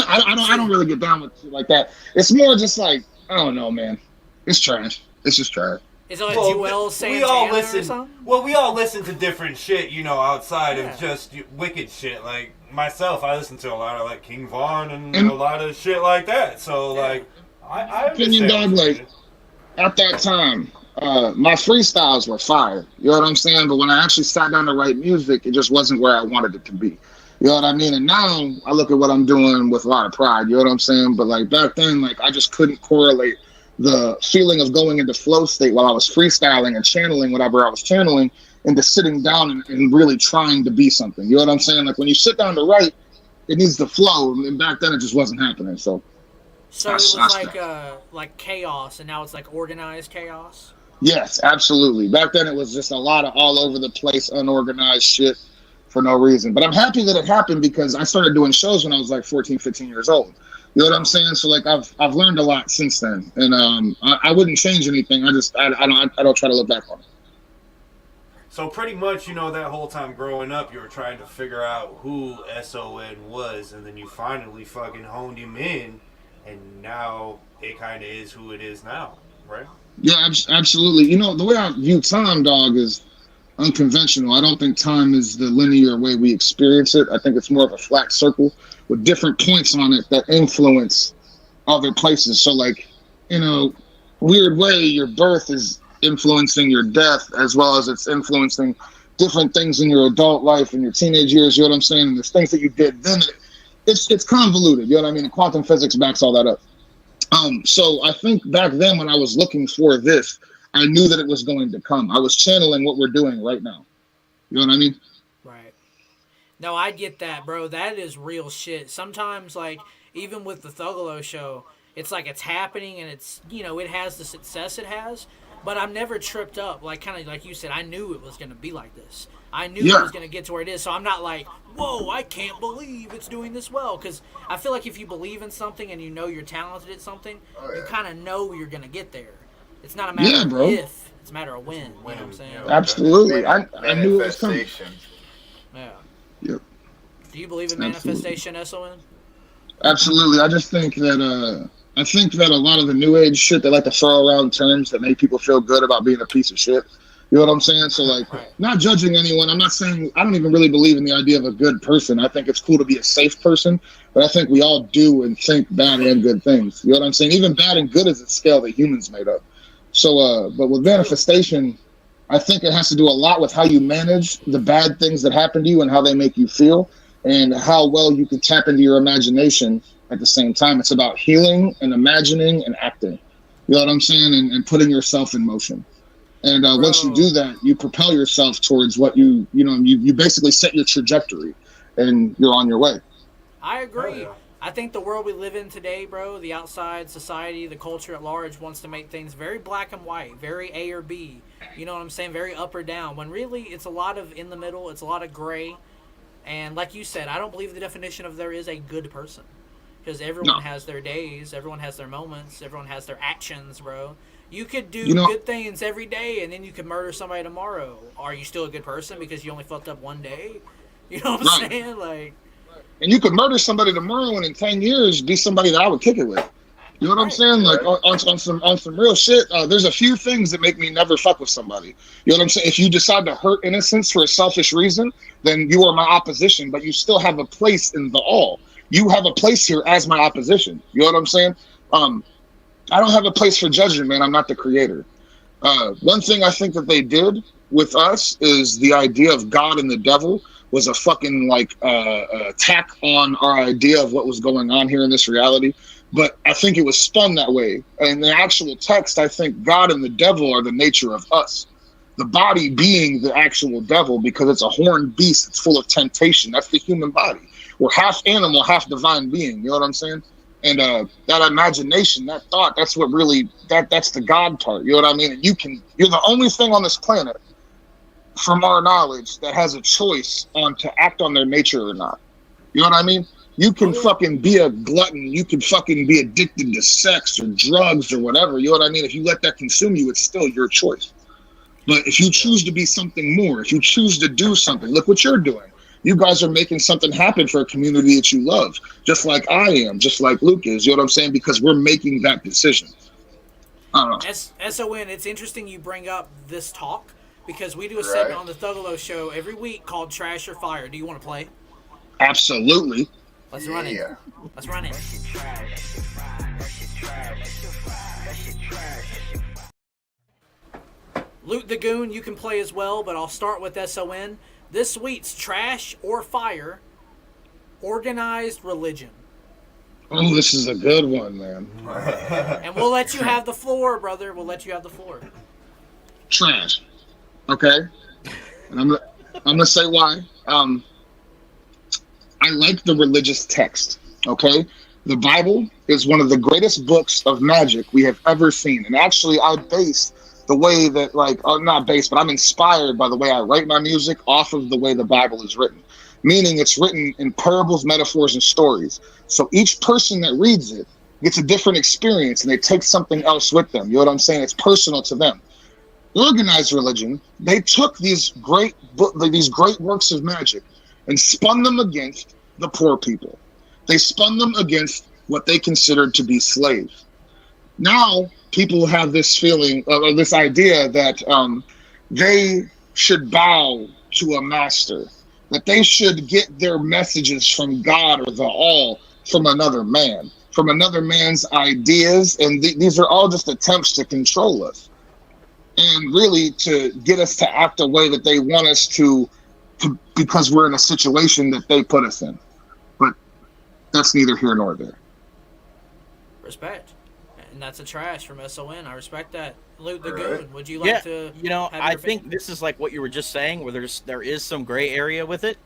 I don't really get down with shit like that. It's more just like, I don't know, man. It's trash. It's just trash. is it like Well, Joel we Santana all or listen. something? Well, we all listen to different shit, you know, outside Yeah. of just wicked shit. Like myself, I listen to a lot of like King Von and And- a lot of shit like that. So like, I Opinion, understand. dog, what you're like, at that time, my freestyles were fire. You know what I'm saying? But when I actually sat down to write music, it just wasn't where I wanted it to be. You know what I mean? And now I look at what I'm doing with a lot of pride. You know what I'm saying? But like back then, like I just couldn't correlate the feeling of going into flow state while I was freestyling and channeling whatever I was channeling into sitting down and really trying to be something. You know what I'm saying? Like when you sit down to write, it needs to flow. And back then it just wasn't happening. So So it was like chaos, and now it's like organized chaos. yes, absolutely. Back then it was just a lot of all over the place, unorganized shit for no reason. But I'm happy that it happened because I started doing shows when I was like 14, 15 years old. You know what I'm saying? So like I've learned a lot since then, and I wouldn't change anything. I don't try to look back on it. So pretty much, you know, that whole time growing up, you were trying to figure out who S.O.N was, and then you finally fucking honed him in, and now it kind of is who it is now, right? Yeah, absolutely. You know, the way I view time, dog, is unconventional. I don't think time is the linear way we experience it. I think it's more of a flat circle with different points on it that influence other places. So, like, in a weird way, your birth is influencing your death as well as it's influencing different things in your adult life and your teenage years. You know what I'm saying? And there's things that you did then. It's convoluted. You know what I mean? And quantum physics backs all that up. So I think back then when I was looking for this, I knew that it was going to come. I was channeling what we're doing right now. You know what I mean? Right. No, I get that, bro. That is real shit. Sometimes, like, even with the Thuggalo show, it's like it's happening and it's, you know, it has the success it has, but I'm never tripped up. Like, kind of like you said, I knew it was going to be like this. I knew it was going to get to where it is, so I'm not like, whoa, I can't believe it's doing this well, because I feel like if you believe in something and you know you're talented at something, you kind of know you're going to get there. It's not a matter of if, it's a matter of when. You know what I'm saying? Absolutely. I knew it was coming. Manifestation. Yeah. Yep. Do you believe in manifestation, S.O.N? Absolutely. I just think that a lot of the new age shit, they like to throw around terms that make people feel good about being a piece of shit. You know what I'm saying? So, like, not judging anyone. I'm not saying, I don't even really believe in the idea of a good person. I think it's cool to be a safe person, but I think we all do and think bad and good things. You know what I'm saying? Even bad and good is a scale that humans made up. So, but with manifestation, I think it has to do a lot with how you manage the bad things that happen to you and how they make you feel and how well you can tap into your imagination at the same time. It's about healing and imagining and acting. You know what I'm saying? And putting yourself in motion. And once you do that, you propel yourself towards what you basically set your trajectory and you're on your way. I agree. I think the world we live in today, bro, the outside society, the culture at large wants to make things very black and white, very A or B. You know what I'm saying? Very up or down. When really it's a lot of in the middle, it's a lot of gray. And like you said, I don't believe the definition of there is a good person. Because everyone has their days, everyone has their moments, everyone has their actions, bro. You could do good things every day, and then you could murder somebody tomorrow. Are you still a good person because you only fucked up one day? You know what I'm saying? Like, and you could murder somebody tomorrow, and in 10 years, be somebody that I would kick it with. You know what I'm saying? Like on some real shit. There's a few things that make me never fuck with somebody. You know what I'm saying? If you decide to hurt innocence for a selfish reason, then you are my opposition. But you still have a place in the all. You have a place here as my opposition. You know what I'm saying? I don't have a place for judgment, man. I'm not the creator. One thing I think that they did with us is the idea of God and the devil was a fucking attack on our idea of what was going on here in this reality. But I think it was spun that way. In the actual text, I think God and the devil are the nature of us. The body being the actual devil because it's a horned beast. It's full of temptation. That's the human body. We're half animal, half divine being. You know what I'm saying? And that imagination, that thought, that's what really, that's the God part. You know what I mean? And you're the only thing on this planet, from our knowledge, that has a choice on to act on their nature or not. You know what I mean? You can fucking be a glutton. You can fucking be addicted to sex or drugs or whatever. You know what I mean? If you let that consume you, it's still your choice. But if you choose to be something more, if you choose to do something, look what you're doing. You guys are making something happen for a community that you love, just like I am, just like Luke is. You know what I'm saying? Because we're making that decision. I don't know. S.O.N, it's interesting you bring up this talk because we do a segment on the THUGGALO show every week called Trash or Fire. Do you want to play? Absolutely. Let's run it. Let's run it. Loot the Goon, you can play as well, but I'll start with S.O.N. This week's Trash or Fire, organized religion. Oh, this is a good one, man. And we'll let you have the floor, brother. We'll let you have the floor. Trash. Okay? And I'm gonna say why. I like the religious text, okay? The Bible is one of the greatest books of magic we have ever seen. And actually, I base the way that, not based, but I'm inspired by the way I write my music off of the way the Bible is written. Meaning it's written in parables, metaphors, and stories. So each person that reads it gets a different experience and they take something else with them. You know what I'm saying? It's personal to them. Organized religion, they took these great works of magic and spun them against the poor people. They spun them against what they considered to be slaves. Now, people have this feeling, or this idea that they should bow to a master, that they should get their messages from God or the All from another man, from another man's ideas, and these are all just attempts to control us, and really to get us to act a way that they want us to because we're in a situation that they put us in. But that's neither here nor there. Respect. And that's a trash from S.O.N. I respect that. Loot the Goon, would you like Yeah, to I think this is like what you were just saying, where there is some gray area with it.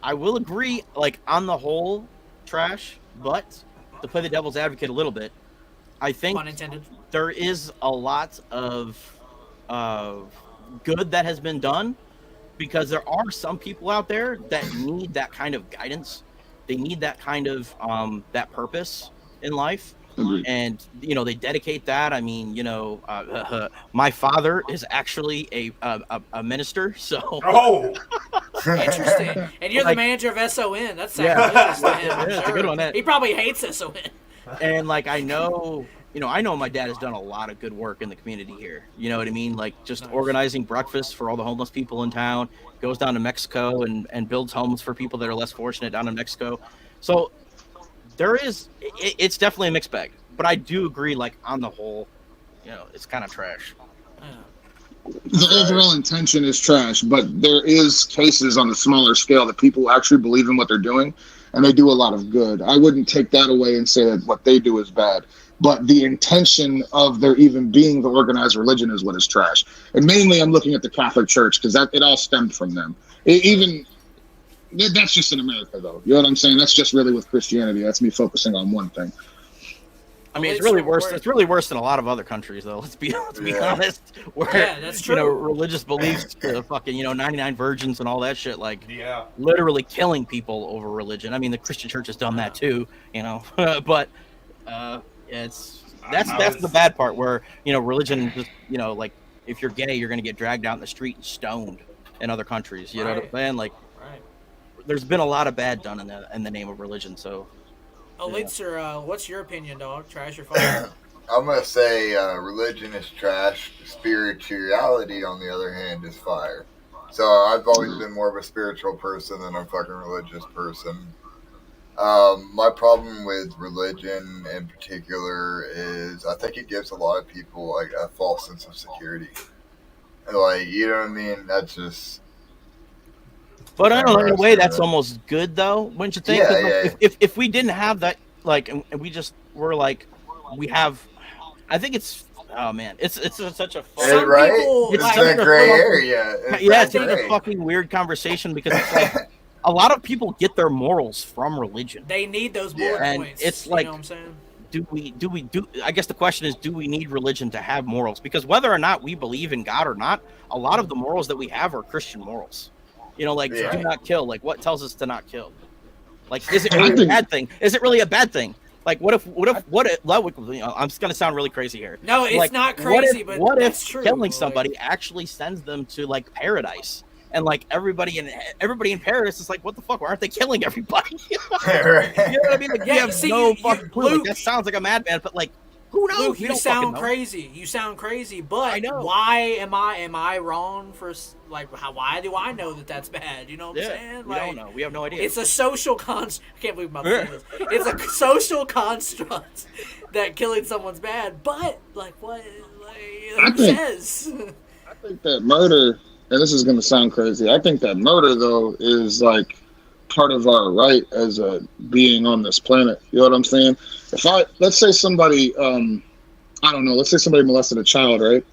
I will agree, like, on the whole, trash, but to play the devil's advocate a little bit, I think Pun intended. there is a lot of good that has been done, because there are some people out there that need that kind of guidance. They need that kind of that purpose in life. And they dedicate that. I mean, my father is actually a minister, so interesting. And you're the manager of S.O.N. That's sacrilegious to him. Yeah, it's a good one. He probably hates S.O.N. And I know my dad has done a lot of good work in the community here. You know what I mean? Like just organizing breakfast for all the homeless people in town. Goes down to Mexico and builds homes for people that are less fortunate down in Mexico. So it's definitely a mixed bag, but I do agree, on the whole, it's kind of trash. The overall intention is trash, but there is cases on the smaller scale that people actually believe in what they're doing, and they do a lot of good. I wouldn't take that away and say that what they do is bad, but the intention of there even being the organized religion is what is trash. And mainly I'm looking at the Catholic Church, because it all stemmed from them. That's just in America, though. You know what I'm saying? That's just really with Christianity. That's me focusing on one thing. I mean, it's really worse. It's really worse than a lot of other countries, though. Let's be honest. Where that's true. Religious beliefs, fucking 99 virgins and all that shit, literally killing people over religion. I mean, the Christian Church has done that too, but that's the bad part. Where religion, just if you're gay, you're gonna get dragged out in the street and stoned in other countries. You know what I'm saying? There's been a lot of bad done in the name of religion. So, Elitzer, what's your opinion, dog? Trash or fire? I'm gonna say religion is trash. Spirituality, on the other hand, is fire. So I've always been more of a spiritual person than a fucking religious person. My problem with religion in particular is I think it gives a lot of people a false sense of security. You know what I mean? That's just. But I don't know, in a way, that's almost good, though, wouldn't you think? Yeah. If we didn't have that, and we just were we have, I think it's, oh man, it's such a fun, right? People, it's that gray area. It's a fucking weird conversation because it's a lot of people get their morals from religion. They need those moral points. It's you know what I'm saying? Do we I guess the question is, do we need religion to have morals? Because whether or not we believe in God or not, a lot of the morals that we have are Christian morals. Do not kill. What tells us to not kill? Like, is it really a bad thing? Is it really a bad thing? Like, what if, I'm just gonna sound really crazy here. No, it's like, not crazy, but what that's if true. killing somebody actually sends them to like paradise? And like everybody in paradise is like, what the fuck? Why aren't they killing everybody? You know what I mean? Like, Yeah, you have see, no you- fucking clue. Luke- Like, that sounds like a madman, but like, who knows? Luke, We you don't sound fucking know. crazy. You sound crazy, but I know. why am I wrong for like why do I know that that's bad? You know what I'm saying? We don't know. We have no idea. It's a social construct. I can't believe I'm about to say this. It's a social construct that killing someone's bad. But like, what? Like, who says? I think that murder, and this is going to sound crazy, I think that murder, though, is like part of our right as a being on this planet. You know what I'm saying? Let's say somebody, I don't know, let's say somebody molested a child, right?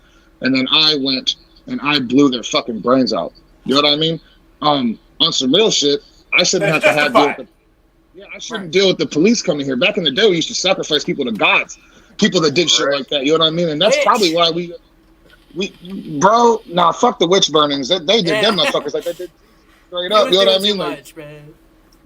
And then I went and I blew their fucking brains out. You know what I mean? On some real shit, I shouldn't have to deal with I shouldn't deal with the police coming here. Back in the day, we used to sacrifice people to gods, people that did shit like that. You know what I mean? And that's probably why fuck the witch burnings. They did them motherfuckers like they did straight up. You know what I mean? Like,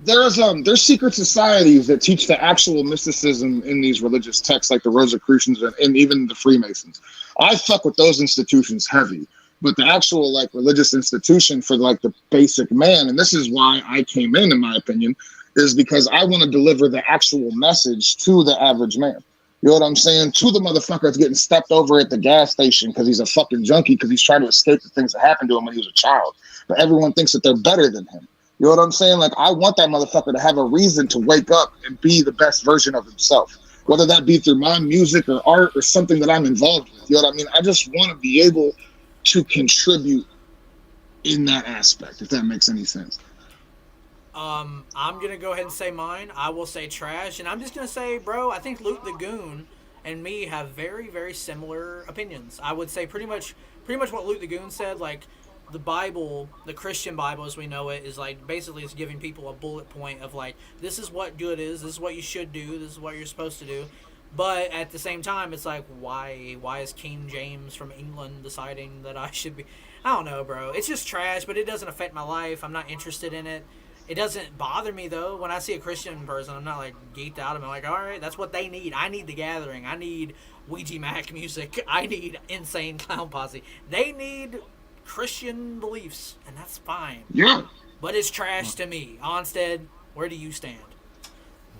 there's secret societies that teach the actual mysticism in these religious texts, like the Rosicrucians and even the Freemasons. I fuck with those institutions heavy, but the actual like religious institution for like the basic man, and this is why I came in my opinion, is because I want to deliver the actual message to the average man. You know what I'm saying? To the motherfucker that's getting stepped over at the gas station because he's a fucking junkie because he's trying to escape the things that happened to him when he was a child. But everyone thinks that they're better than him. You know what I'm saying? Like, I want that motherfucker to have a reason to wake up and be the best version of himself, whether that be through my music or art or something that I'm involved with. You know what I mean? I just want to be able to contribute in that aspect, if that makes any sense. I'm gonna go ahead and say mine. I will say trash, and I'm just gonna say, bro, I think Luke the Goon and me have very, very similar opinions. I would say pretty much what Luke the Goon said. Like, the Bible, the Christian Bible as we know it, is like basically it's giving people a bullet point of like, this is what good is, this is what you should do, this is what you're supposed to do. But at the same time, it's like, why is King James from England deciding that I should be? I don't know, bro. It's just trash, but it doesn't affect my life. I'm not interested in it. It doesn't bother me, though. When I see a Christian person, I'm not, like, geeked out. I'm like, all right, that's what they need. I need The Gathering. I need Ouija Mac music. I need Insane Clown Posse. They need Christian beliefs, and that's fine. Yeah. But it's trash to me. Onstead, where do you stand?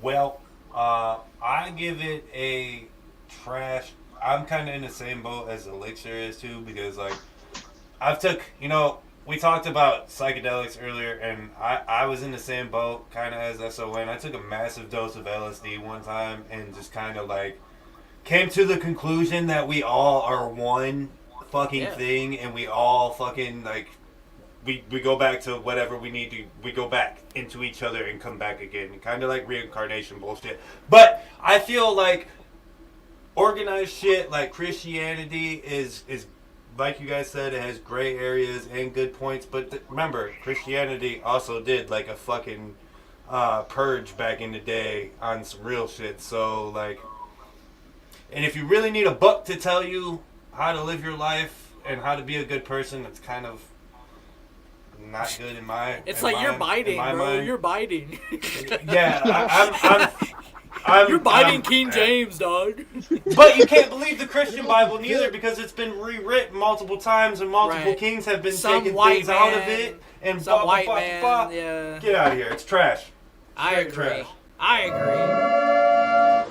Well, I give it a trash. I'm kind of in the same boat as Elixir is, too, because, like, we talked about psychedelics earlier, and I was in the same boat, kind of as S.O.N. I took a massive dose of LSD one time and just kind of, like, came to the conclusion that we all are one fucking thing, and we all fucking, like, we go back to whatever we need to. We go back into each other and come back again. Kind of like reincarnation bullshit. But I feel like organized shit like Christianity is like you guys said, it has gray areas and good points, but remember, Christianity also did like a fucking purge back in the day on some real shit. So, like, and if you really need a book to tell you how to live your life and how to be a good person, it's kind of not good in my. It's like you're biting, bro. Mind. You're biting. Yeah, you're biting King James, dog. But you can't believe the Christian Bible neither, because it's been rewritten multiple times and multiple kings have been taking things out of it. And some white man, yeah. Get out of here. It's trash. I agree. Trash. I agree.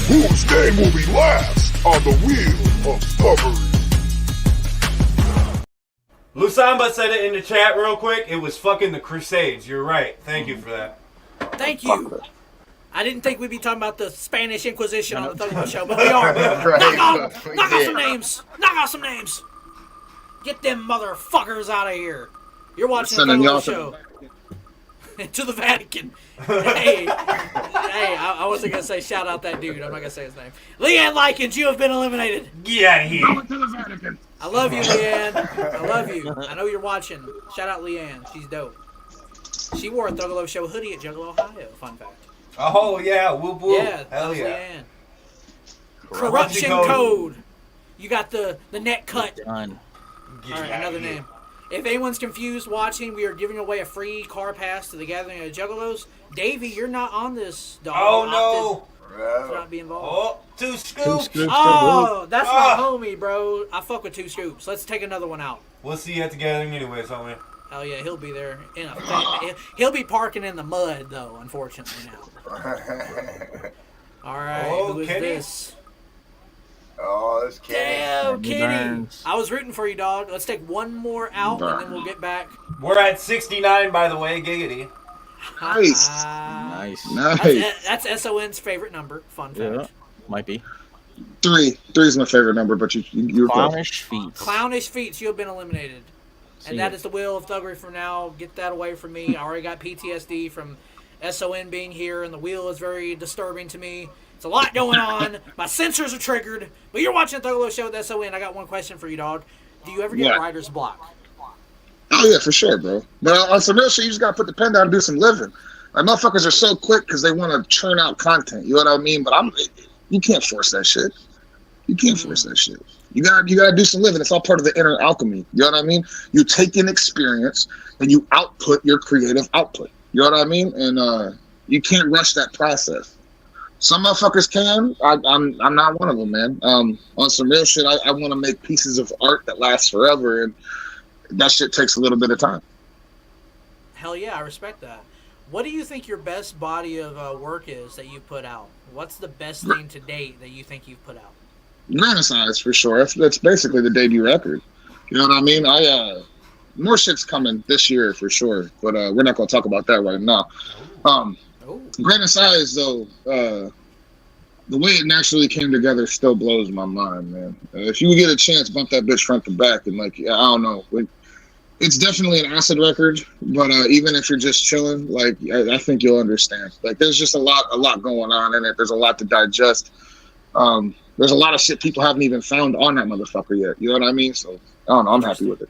Whose name will be last on the wheel of thuggery? Lusamba said it in the chat real quick. It was fucking the Crusades. You're right. Thank you for that. Thank you. I didn't think we'd be talking about the Spanish Inquisition on the THUGGALO Show, but we are. Knock out some names. Knock out some names. Get them motherfuckers out of here. You're watching the THUGGALO Show. To the Vatican. Hey, I wasn't going to say shout out that dude. I'm not going to say his name. Leanne Likens, you have been eliminated. Get out of here. To the Vatican. I love you, Leanne. I love you. I know you're watching. Shout out Leanne. She's dope. She wore a Thuggalo Show hoodie at Juggalo, Fun fact. Oh yeah, whoop whoop. Yeah, that Hell was yeah. Leanne. Corruption code. You got the net cut. Done. All right, another name. If anyone's confused watching, we are giving away a free car pass to the Gathering of Juggalos. Davey, you're not on this, dog. Oh no. Not be involved. Oh, two scoops. Oh, that's my homie, bro. I fuck with 2 scoops. Let's take another one out. We'll see you at the gathering anyways, homie. Hell yeah, he'll be there. He'll be parking in the mud, though, unfortunately, now. All right, who is Kenny? this? Oh, that's Kenny. Damn, Kenny. Burns. I was rooting for you, dog. Let's take one more out, and then we'll get back. We're at 69, by the way. Giggity. Nice. Nice. That's S.O.N's favorite number. Fun fact. Yeah, might be. 3 is my favorite number, but you're close. Clownish feet. Clownish feats, you have been eliminated. See And that it. is the will of thuggery for now. Get that away from me. I already got PTSD from S.O.N being here, and the wheel is very disturbing to me. It's a lot going on. My sensors are triggered. But you're watching the Thuggalo Show with S.O.N. I got one question for you, dog. Do you ever get Yeah. writer's block? Oh yeah, for sure, bro. But on some real shit, you just gotta put the pen down and do some living. Like motherfuckers are so quick because they want to churn out content. You know what I mean? But you can't force that shit. You can't force that shit. You gotta do some living. It's all part of the inner alchemy. You know what I mean? You take in experience and you output your creative output. You know what I mean? And you can't rush that process. Some motherfuckers can. I'm not one of them, man. On some real shit, I want to make pieces of art that last forever, and that shit takes a little bit of time. Hell yeah, I respect that. What do you think your best body of work is that you put out? What's the best thing to date that you think you've put out? Renaissance for sure. That's basically the debut record. You know what I mean? More shit's coming this year for sure, but we're not gonna talk about that right now. Granite Size though, the way it naturally came together still blows my mind, man. If you get a chance, bump that bitch front to back, and like I don't know, it's definitely an acid record. But even if you're just chilling, like I think you'll understand. Like there's just a lot going on in it. There's a lot to digest. There's a lot of shit people haven't even found on that motherfucker yet. You know what I mean? So I don't know. I'm happy with it.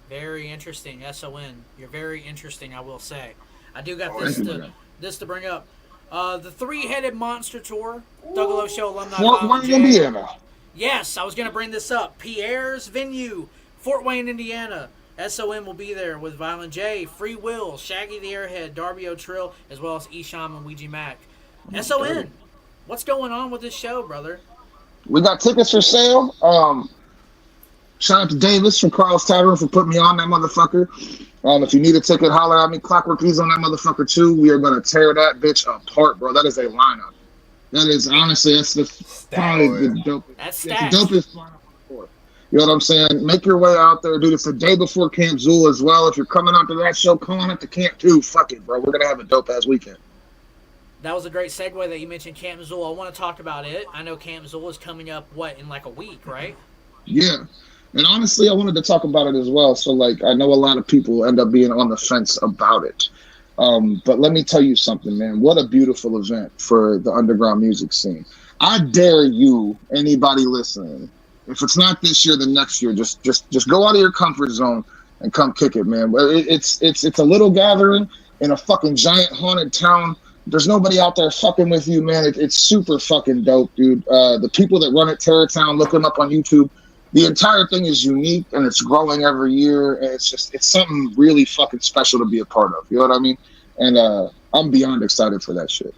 Very interesting, S.O.N. You're very interesting, I will say. I do got Thank you, man. this to bring up. The 3-Headed Monster Tour, Thuggalo Show alumni. Fort Wayne, Indiana. Yes, I was going to bring this up. Pierre's venue, Fort Wayne, Indiana. S.O.N will be there with Violent J, Free Will, Shaggy the Airhead, Darby O'Trill, as well as Esham and Ouija Mac. S.O.N, what's going on with this show, brother? We got tickets for sale. Shout out to Davis from Carl's Tavern for putting me on that motherfucker. If you need a ticket, holler at me. Clockwork E's on that motherfucker too. We are gonna tear that bitch apart, bro. That is a lineup. That is honestly, probably the dopest. That's It's stacked. the dopest lineup before. You know what I'm saying? Make your way out there, dude. It's the day before Camp Zool as well. If you're coming out to that show, come on up to Camp 2. Fuck it, bro. We're gonna have a dope ass weekend. That was a great segue that you mentioned Camp Zool. I want to talk about it. I know Camp Zool is coming up, in like a week, right? Yeah. And honestly, I wanted to talk about it as well. So, like, I know a lot of people end up being on the fence about it. But let me tell you something, man. What a beautiful event for the underground music scene. I dare you, anybody listening, if it's not this year, then next year, just go out of your comfort zone and come kick it, man. It's a little gathering in a fucking giant haunted town. There's nobody out there fucking with you, man. It's super fucking dope, dude. The people that run it, Terror Town, look them up on YouTube. The entire thing is unique and it's growing every year, and it's something really fucking special to be a part of. You know what I mean? And I'm beyond excited for that shit.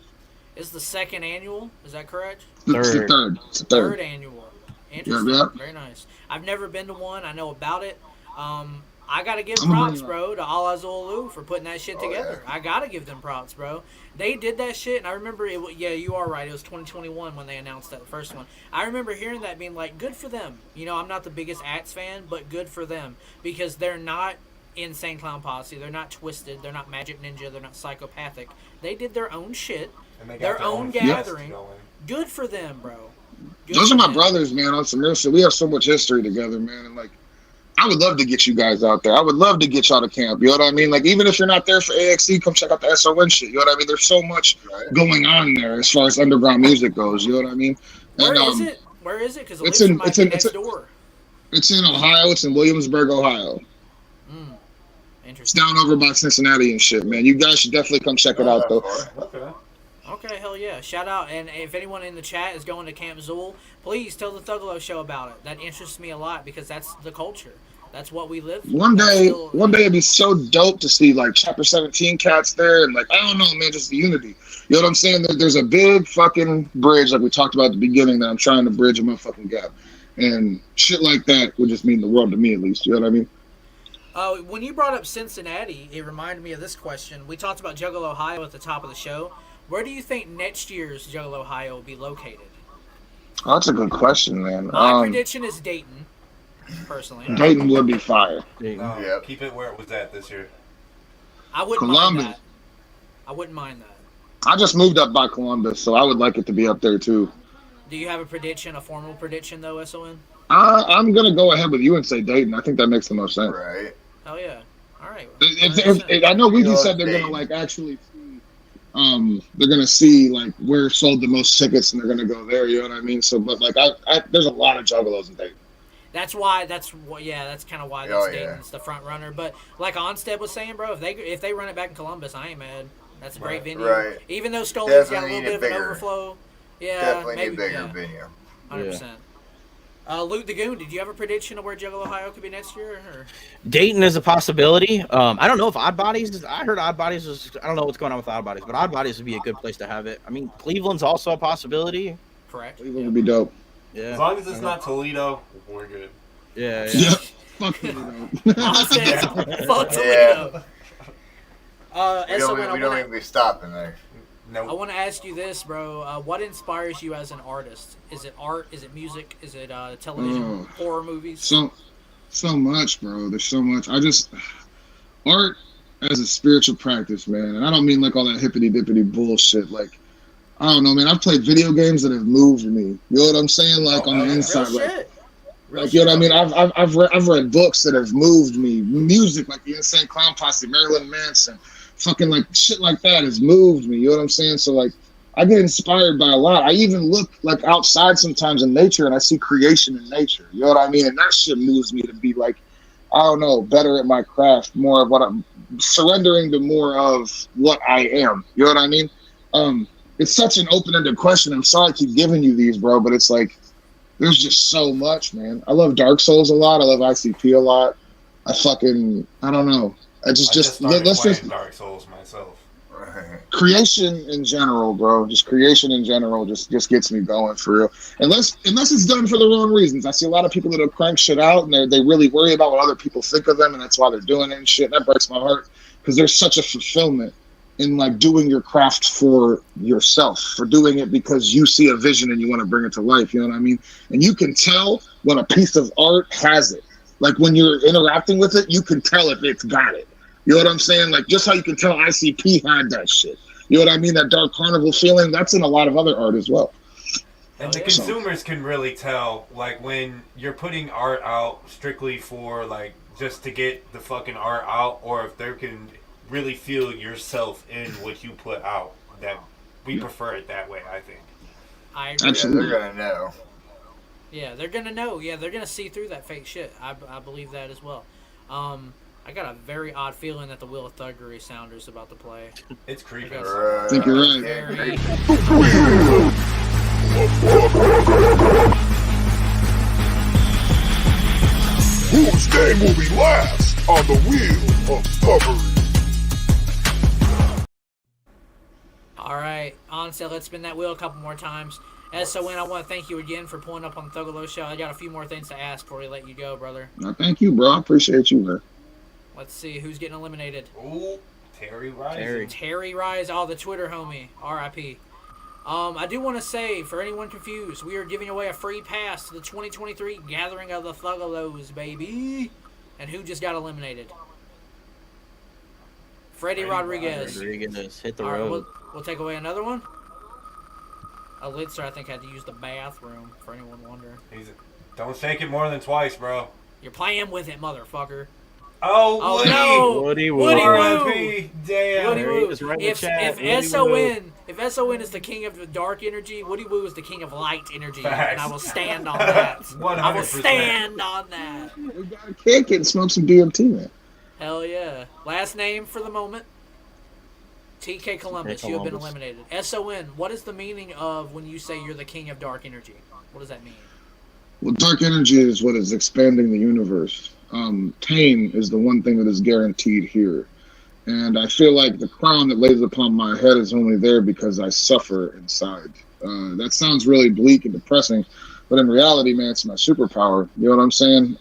It's the second annual, is that correct? It's the third. It's the third. Third annual. Interesting. Yeah. Very nice. I've never been to one. I know about it. I gotta give I'm props, really- bro, to Ala Zulu for putting that shit together. I gotta give them props, bro. They did that shit, and I remember it. Yeah, you are right. It was 2021 when they announced that first one. I remember hearing that, being like, good for them. You know, I'm not the biggest Axe fan, but good for them because they're not Insane Clown Posse. They're not Twisted. They're not Magic Ninja. They're not Psychopathic. They did their own shit, And they got their own fest gathering. going. Good for them, bro. Good Those for are my them. brothers, man. On some real shit, we have so much history together, man. And like, I would love to get you guys out there. I would love to get y'all to camp. You know what I mean? Like, even if you're not there for AXE, come check out the S.O.N shit. You know what I mean? There's so much going on there as far as underground music goes. You know what I mean? Where And, is it? Where is it? Because it's Alicia in- might it's be in- next it's in- door. It's in Ohio. It's in Williamsburg, Ohio. It's Interesting. down over by Cincinnati and shit, man. You guys should definitely come check it out, though. Okay. Okay, hell yeah. Shout out. And if anyone in the chat is going to Camp Zool, please tell the Thuggalo Show about it. That interests me a lot because that's the culture. That's what we live for. One That's day, still- one day it'd be so dope to see like Chapter 17 cats there, and like I don't know, man, just the unity. You know what I'm saying? There's a big fucking bridge, like we talked about at the beginning, that I'm trying to bridge a motherfucking gap, and shit like that would just mean the world to me, at least. You know what I mean? When you brought up Cincinnati, it reminded me of this question. We talked about Juggalo at the top of the show. Where do you think next year's Juggalo will be located? Oh, that's a good question, man. My prediction is Dayton, personally. Dayton would be fire. No, Yep. keep it where it was at this year. I wouldn't Columbus. mind that. I wouldn't mind that. I just moved up by Columbus, so I would like it to be up there too. Do you have a prediction, a formal prediction, though, S.O.N? I'm gonna go ahead with you and say Dayton. I think that makes the most sense. Right. Hell yeah. All right. I know we just Yo, said they're Dayton. gonna like actually see, they're gonna see like where sold the most tickets and they're gonna go there. You know what I mean? So, but like, there's a lot of juggalos in Dayton. That's why. That's kind of why Oh, that's yeah. Dayton's the front runner. But like Onstead was saying, bro, if they run it back in Columbus, I ain't mad. That's a great Right. venue. Right. Even though Stoley's got a Definitely little need bit a of an bigger- overflow. Yeah, Definitely maybe need a bigger yeah, venue. 100%. Luke the Goon, did you have a prediction of where Juggalo could be next year? Or? Dayton is a possibility. I don't know if Odd Bodies. I heard Odd Bodies was. I don't know what's going on with Odd Bodies, but Odd Bodies would be a good place to have it. I mean, Cleveland's also a possibility. Correct. Cleveland would be dope. Yeah. As long as it's not Toledo, we're good. Yeah. Yeah. Fuck you, though. Onstead, fuck Yeah. Toledo. We don't even be stopping there. I Nope. want to ask you this, bro. What inspires you as an artist? Is it art? Is it music? Is it television, horror movies? So much, bro. There's so much. Art as a spiritual practice, man. And I don't mean like all that hippity dippity bullshit. Like, I don't know, man. I've played video games that have moved me. You know what I'm saying? Like on the yeah. inside, Real like, shit. like you know what I mean. I've read books that have moved me. Music like the Insane Clown Posse, Marilyn Manson, fucking like shit like that has moved me. You know what I'm saying? So like, I get inspired by a lot. I even look like outside sometimes in nature and I see creation in nature. You know what I mean? And that shit moves me to be like, I don't know, better at my craft, more of what I'm surrendering to more of what I am. You know what I mean? It's such an open-ended question. I'm sorry I keep giving you these, bro, but it's like, there's just so much, man. I love Dark Souls a lot. I love ICP a lot. I don't know. I just started let's playing just Dark Souls myself. Right. creation in general, bro. Just creation in general just gets me going for real. Unless it's done for the wrong reasons. I see a lot of people that'll crank shit out and they really worry about what other people think of them, and that's why they're doing it and shit. And that breaks my heart because there's such a fulfillment in like doing your craft for yourself, for doing it because you see a vision and you want to bring it to life. You know what I mean? And you can tell when a piece of art has it. Like when you're interacting with it, you can tell if it's got it. You know what I'm saying? Like just how you can tell ICP had that shit. You know what I mean? That Dark Carnival feeling, that's in a lot of other art as well. And the consumers can really tell, like, when you're putting art out strictly for, like, just to get the fucking art out, or if they can really feel yourself in what you put out. That we prefer it that way, I think. I agree. Yeah, Absolutely. they're gonna know. Yeah, they're gonna know. Yeah, they're gonna see through that fake shit. I believe that as well. I got a very odd feeling that the Wheel of Thuggery sounder's about to play. It's creepy. I Right. think you're right. Very. Whose name will be last on the wheel of thuggery? All right, Onset, let's spin that wheel a couple more times. S.O.N, I want to thank you again for pulling up on the THUGGALO Show. I got a few more things to ask before we let you go, brother. No, thank you, bro. I appreciate you, man. Let's see who's getting eliminated. Ooh, Terry Rising. Terry Rise, the Twitter homie, R.I.P. I do want to say, for anyone confused, we are giving away a free pass to the 2023 Gathering of the Thuggalos, baby. And who just got eliminated? Freddie Rodriguez. Rodriguez hit the All right, road. we'll take away another one. Litzer, I think, had to use the bathroom, for anyone wondering. Don't shake it more than twice, bro. You're playing with it, motherfucker. Oh, Woody! No! Woody Woo. Woody Woo! R.I.P. Damn. Woody There he Woo. is, right in the If chat. Woody S.O.N. If S.O.N. is the king of the dark energy, Woody Woo is the king of light energy. Facts. And I will stand on that. 100%. I will stand on that. We gotta kick it and smoke some DMT, man. Hell yeah. Last name for the moment. TK Columbus, you have been Columbus. eliminated. S.O.N, what is the meaning of when you say you're the king of dark energy? What does that mean? Well, dark energy is what is expanding the universe. Pain is the one thing that is guaranteed here. And I feel like the crown that lays upon my head is only there because I suffer inside. That sounds really bleak and depressing, but in reality, man, it's my superpower. You know what I'm saying?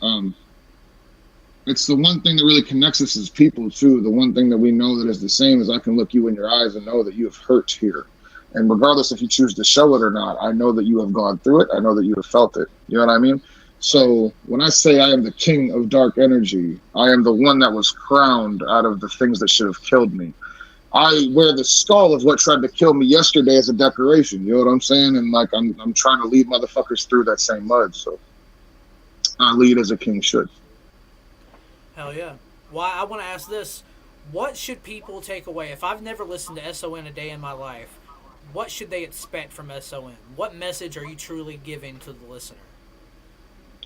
It's the one thing that really connects us as people, too. The one thing that we know that is the same is I can look you in your eyes and know that you have hurt here. And regardless if you choose to show it or not, I know that you have gone through it. I know that you have felt it. You know what I mean? So when I say I am the king of dark energy, I am the one that was crowned out of the things that should have killed me. I wear the skull of what tried to kill me yesterday as a decoration. You know what I'm saying? And like I'm trying to lead motherfuckers through that same mud. So I lead as a king should. Hell yeah. Well, I want to ask this. What should people take away? If I've never listened to S.O.N a day in my life, what should they expect from S.O.N? What message are you truly giving to the listener?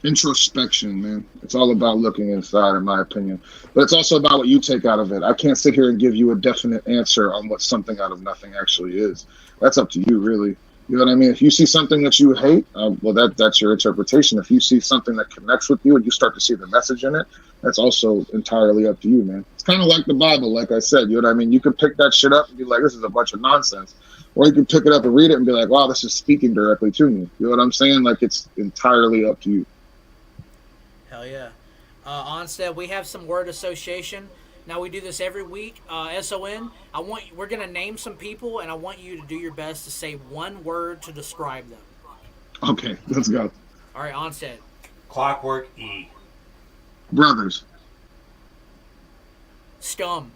Introspection, man. It's all about looking inside, in my opinion. But it's also about what you take out of it. I can't sit here and give you a definite answer on what something out of nothing actually is. That's up to you, really. You know what I mean? If you see something that you hate, well, that's your interpretation. If you see something that connects with you and you start to see the message in it, that's also entirely up to you, man. It's kind of like the Bible, like I said. You know what I mean? You can pick that shit up and be like, this is a bunch of nonsense. Or you can pick it up and read it and be like, wow, this is speaking directly to me. You know what I'm saying? Like, it's entirely up to you. Hell yeah. Onstead, we have some word association. Now we do this every week. S.O.N, we're going to name some people, and I want you to do your best to say one word to describe them. Okay, let's go. All right, Onstead. Clockwork E. Brothers. Scum.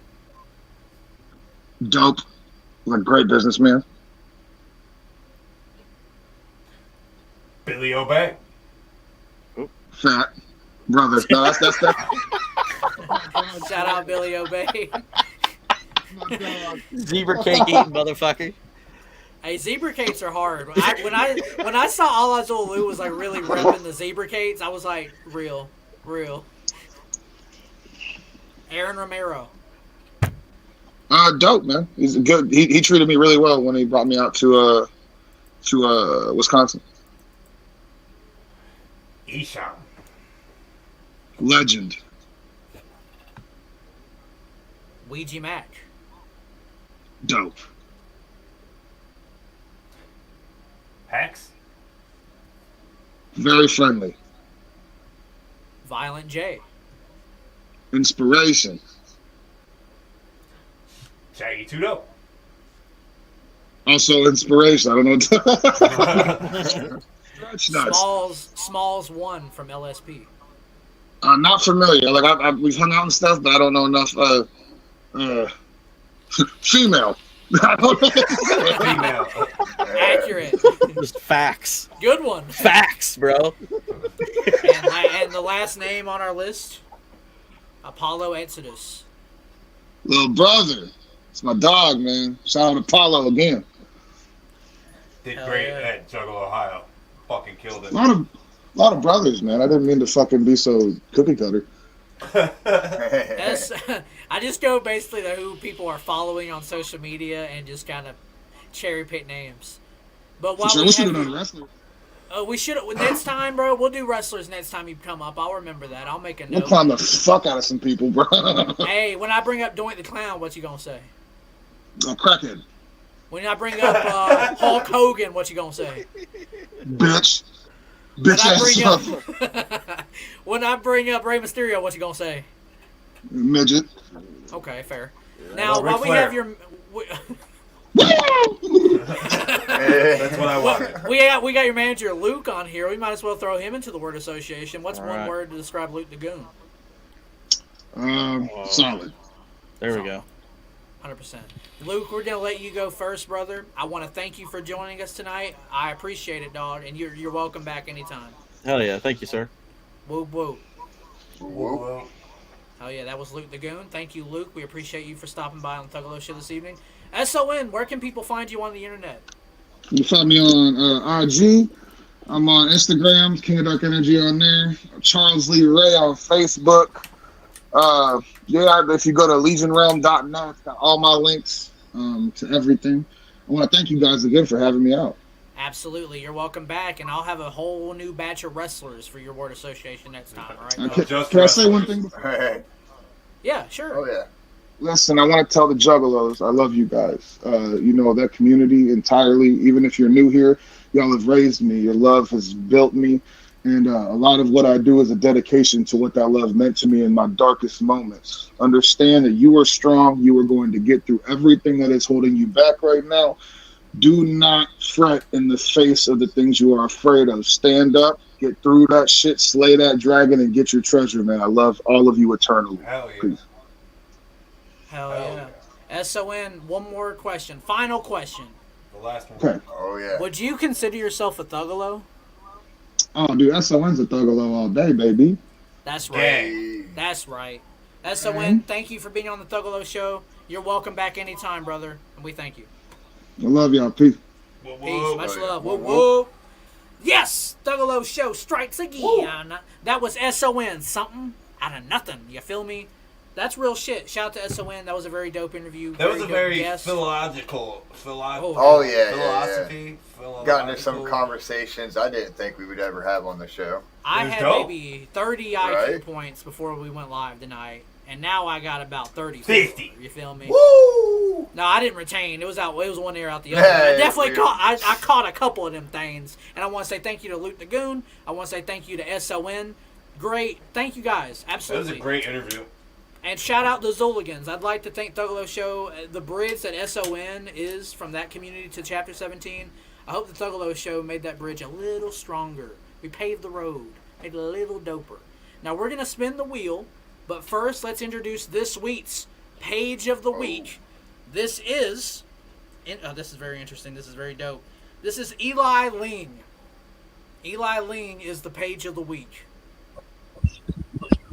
Dope. Like great businessman. Billy Obey. Fat. Brothers. No, that's Shout out Billy Obey. Zebra cake eating motherfucker. Hey, zebra cakes are hard. When I saw All Azul Lou was like really repping the zebra cakes, I was like, real. Aaron Romero. Dope, man. He's good. He treated me really well when he brought me out to Wisconsin. Eshawn. Legend. Ouija Mac. Dope. Hex. Very friendly. Violent J. Inspiration. Shaggy Tudo. Also inspiration. I don't know. Stretch nuts. Smalls 1 from LSP. Not familiar. Like we've hung out and stuff, but I don't know enough. Female. I don't know. Female. Accurate. Just facts. Good one. Facts, bro. And the last name on our list, Apollo Exodus. Little brother. It's my dog, man. Shout out Apollo again. Did Hell great yeah. at Ohio. Fucking killed it. A lot of brothers, man. I didn't mean to fucking be so cookie cutter. I just go basically to who people are following on social media and just kind of cherry pick names. But while We should have done wrestling. we should next time, bro. We'll do wrestlers next time you come up. I'll remember that. I'll make a We'll note. climb the fuck out of some people, bro. Hey, when I bring up Doink the Clown, what you gonna say? A crackhead. When I bring up Hulk Hogan, what you gonna say? Bitch. When Bitch ass when I bring up Rey Mysterio, what you gonna say? midget. Okay, fair. Now, Ric while we Flair. have your, That's what I wanted. we got your manager Luke on here. We might as well throw him into the word association. What's one right. word to describe Luke the Goon? Solid. There we go. 100%. Luke, we're gonna let you go first, brother. I want to thank you for joining us tonight. I appreciate it, dog, and you're welcome back anytime. Hell yeah. Thank you, sir. Whoop whoop. Whoa. Oh yeah, that was Luke the Goon. Thank you, Luke. We appreciate you for stopping by on the THUGGALO Show this evening. S.O.N, where can people find you on the internet? You find me on IG. I'm on Instagram, King of Dark Energy on there. Charles Lee Ray on Facebook. Yeah, if you go to legionrealm.net, it's got all my links to everything. I want to thank you guys again for having me out. Absolutely, you're welcome back, and I'll have a whole new batch of wrestlers for your word association next time. All right? Okay. Can I say one thing? Yeah, sure. Oh yeah. Listen, I want to tell the Juggalos, I love you guys. You know, that community entirely, even if you're new here, y'all have raised me. Your love has built me. And a lot of what I do is a dedication to what that love meant to me in my darkest moments. Understand that you are strong. You are going to get through everything that is holding you back right now. Do not fret in the face of the things you are afraid of. Stand up, get through that shit, slay that dragon, and get your treasure, man. I love all of you eternally. Hell yeah. Peace. Hell yeah. S.O.N, one more question. Final question. The last one. Okay. Oh yeah. Would you consider yourself a thuggalo? Oh, dude, S.O.N's a thuggalo all day, baby. That's right. Hey. That's right. S.O.N, thank you for being on the Thuggalo Show. You're welcome back anytime, brother, and we thank you. I love y'all. Peace. Peace. Much love. Whoa, Whoa, whoa. whoa. Yes! Thuggalo Show strikes again. That was S.O.N. Something out of nothing. You feel me? That's real shit. Shout out to S.O.N. That was a very dope interview. That was a dope very guest. philosophical. Oh yeah, Philosophy. Got into some conversations I didn't think we would ever have on the show. I It was had dope. maybe 30 IQ Right? points before we went live tonight, and now I got about 30. 50. You feel me? Woo! No, I didn't retain. It was out. It was one ear out the other. Hey, I definitely weird. caught. I caught a couple of them things, and I want to say thank you to Luke the Goon. I want to say thank you to S.O.N. Great. Thank you guys. That Absolutely. was a great interview. And shout out the Zooligans. I'd like to thank Thuggalo Show. The bridge that S.O.N. is from that community to Chapter 17. I hope the Thuggalo Show made that bridge a little stronger. We paved the road. Made it a little doper. Now we're going to spin the wheel. But first, let's introduce this week's Page of the Week. This is... this is very interesting. This is very dope. This is Eli Ling. Eli Ling is the Page of the Week.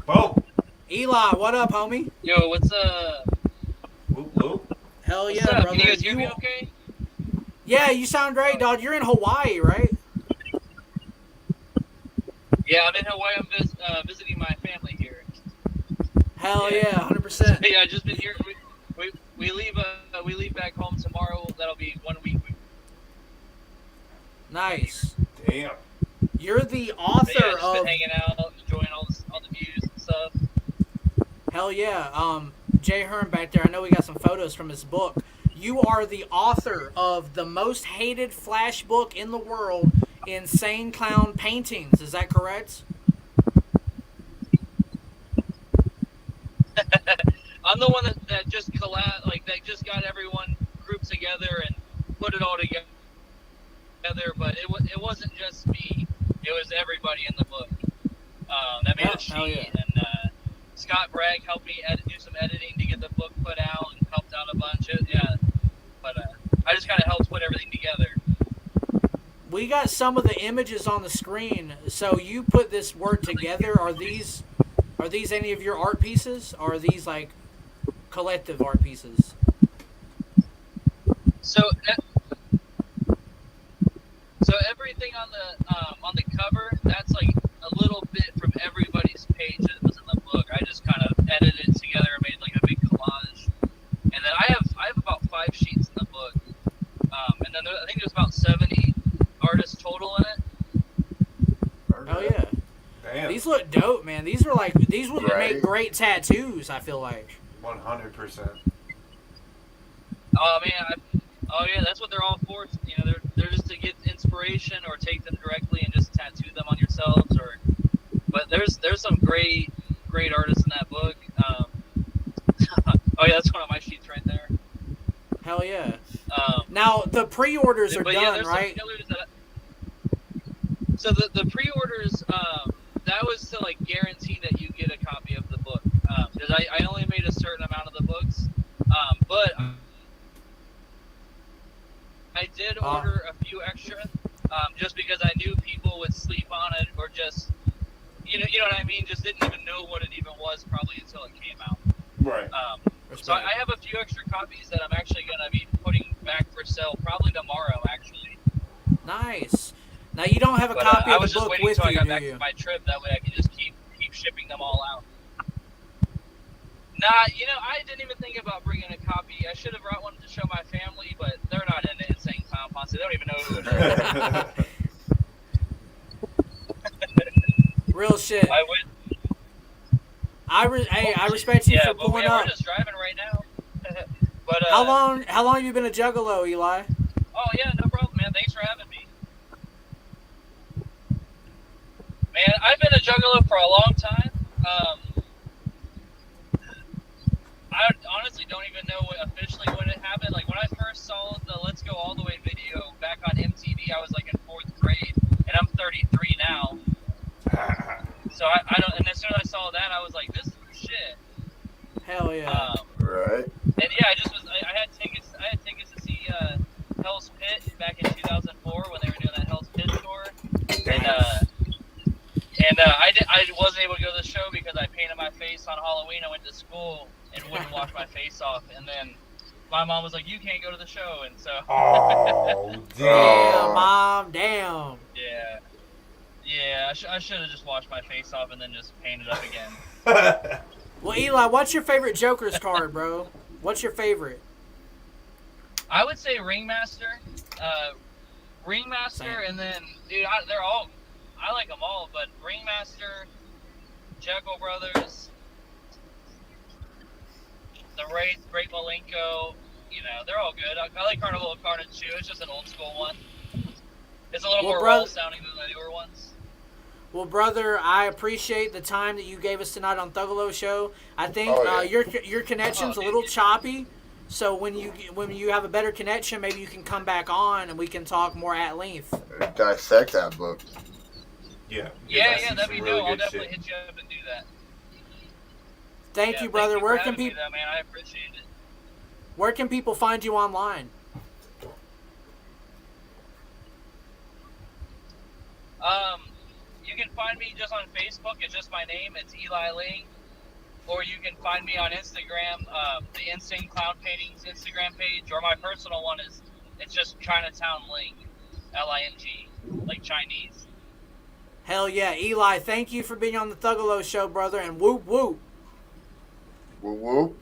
Boom. Eli, what up, homie? Yo, what's up? Whoop, whoop. Hell What's yeah, up? brother. Can you guys hear me okay? Yeah, you sound great, dog. You're in Hawaii, right? Yeah, I'm in Hawaii. I'm visiting my family here. Hell yeah, 100%. Yeah, I just been here. We leave back home tomorrow. That'll be 1 week. Nice. Damn. You're the Yeah, author just of... been hanging out, enjoying all the views and stuff. Hell yeah. Jay Hearn back there, I know we got some photos from his book. You are the author of the most hated flash book in the world, Insane Clown Paintings. Is that correct? I'm the one that just that just got everyone grouped together and put it all together. But it wasn't just me. It was everybody in the book that made a sheet. Hell yeah. And Scott Bragg helped me do some editing to get the book put out and helped out a bunch. But I just kind of helped put everything together. We got some of the images on the screen. So you put this work together. Are these any of your art pieces? Or are these like collective art pieces? So everything on the cover, that's like a little bit from everybody's page that was in the book. I just kind of edited it together and made like a big collage. And then I have about 5 sheets in the book. And then I think there's about 70 artists total in it. Oh yeah. Damn. These look dope, man. These would Right. make great tattoos, I feel like. 100%. Oh man, oh yeah, that's what they're all for. You know, they're just to get inspiration or take them directly and just tattoo them on yourselves. But there's some great artists in that book. Oh yeah, that's one of my sheets right there. Hell yeah. Now the pre-orders are But done, there's right? some killers so the pre-orders, that was to like guarantee that you get a copy of the book. Because I only made a certain amount of the books. But I did order a few extra, just because I knew people would sleep on it or just, you know what I mean? Just didn't even know what it even was probably until it came out. Right. So I have a few extra copies that I'm actually going to be putting back for sale probably tomorrow, actually. Nice. Now you don't have a But copy I of was the just book waiting with until I you, got do back you? from my trip. That way I can just keep shipping them all out. Nah, you know, I didn't even think about bringing a copy. I should have brought one to show my family, but they're not into Insane Clown Posse. They don't even know who it is. Real shit. I would. Hey, I respect you for pulling up. We're just driving right now. But how long have you been a juggalo, Eli? Oh yeah, no problem, man. Thanks for having me. Man, I've been a juggalo for a long time. I honestly don't even know officially when it happened. Like when I first saw the Let's Go All the Way video back on MTV, I was like in 4th grade, and I'm 33 now. So I don't. And as soon as I saw that, I was like, "This is the shit." Hell yeah! Right. And yeah, I just was. I had tickets. I had tickets to see Hell's Pit back in 2004 when they were doing that Hell's Pit tour. And I wasn't able to go to the show because I painted my face on Halloween. I went to school and wouldn't wash my face off. And then my mom was like, "You can't go to the show." And so. Oh damn, Mom, damn. Yeah. Yeah, I should have just washed my face off and then just painted up again. Well, Eli, what's your favorite Joker's card, bro? What's your favorite? I would say Ringmaster. Ringmaster, and then, dude, they're all... I like them all, but Ringmaster, Jekyll Brothers, the Wraith, Great Malenko, you know, they're all good. I like Carnival of Carnage too. It's just an old school one. It's a little more raw sounding than the newer ones. Well, brother, I appreciate the time that you gave us tonight on THUGGALO Show. I think your connection's a little choppy, so when you have a better connection, maybe you can come back on and we can talk more at length. Dissect that book. Yeah, that'd be dope. I'll definitely hit you up and do that. Thank you, brother. Where can people? Man, I appreciate it. Where can people find you online? You can find me just on Facebook. It's just my name. It's Eli Ling. Or you can find me on Instagram, the Insane Clown Paintings Instagram page, or my personal one it's just Chinatown Ling, L-I-N-G, like Chinese. Hell yeah, Eli! Thank you for being on the THUGGALO Show, brother, and whoop whoop. Whoop whoop.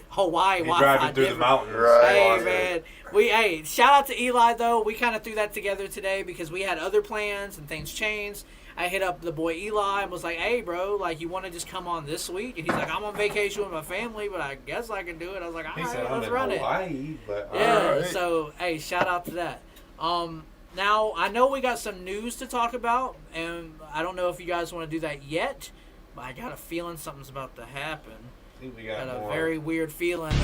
Hawaii Wi-Fi driving through the mountains. Right. Hey man, shout out to Eli though. We kind of threw that together today because we had other plans and things changed. I hit up the boy Eli and was like, "Hey bro, like you want to just come on this week?" And he's like, "I'm on vacation with my family, but I guess I can do it." I was like, "All right, let's run Hawaii, it." Yeah. So hey, shout out to that. Now I know we got some news to talk about, and I don't know if you guys want to do that yet, but I got a feeling something's about to happen. We got a very weird feeling.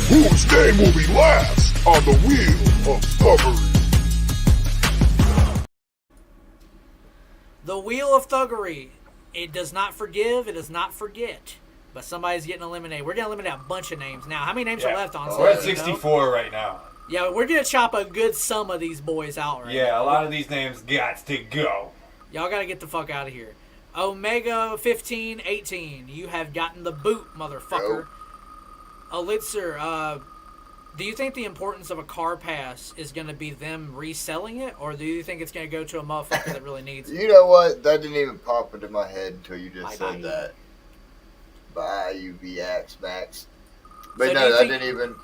Whose name will be last on the wheel of thuggery? The wheel of thuggery. It does not forgive. It does not forget. But somebody's getting eliminated. We're going to eliminate a bunch of names now. How many names are left on? We're at 64 right now. Yeah, we're going to chop a good sum of these boys out right now. A lot of these names got to go. Y'all got to get the fuck out of here. Omega 1518, you have gotten the boot, motherfucker. Elixir, do you think the importance of a car pass is going to be them reselling it, or do you think it's going to go to a motherfucker that really needs it? You know what? That didn't even pop into my head until you just said that. Bye, you VX Max. But so no, that didn't even...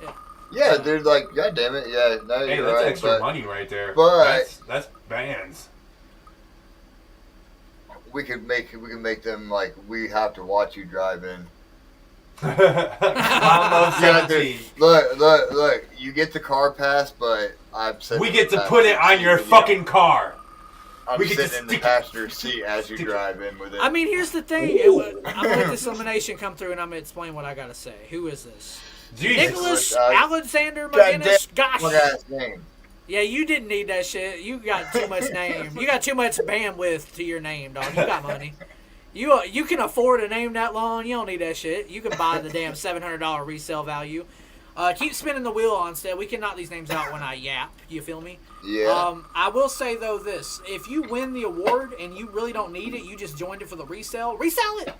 Yeah, dude, like, God damn it, yeah, no, hey, you're that's right. Extra money right there. But that's bands. We can make them like we have to watch you drive in. Look, you get the car pass, but we get to put it on your fucking car. I'm sitting in the passenger seat as you drive in with it. I mean, here's the thing. I'm going to let this elimination come through, and I'm going to explain what I got to say. Who is this? Jesus. Nicholas Alexander McGinnis. Gosh. Name. Yeah, you didn't need that shit. You got too much name. You got too much bandwidth to your name, dog. You got money. You can afford a name that long. You don't need that shit. You can buy the damn $700 resale value. Keep spinning the wheel on still. We can knock these names out when I yap. You feel me? Yeah. I will say, though, this. If you win the award and you really don't need it, you just joined it for the resell it.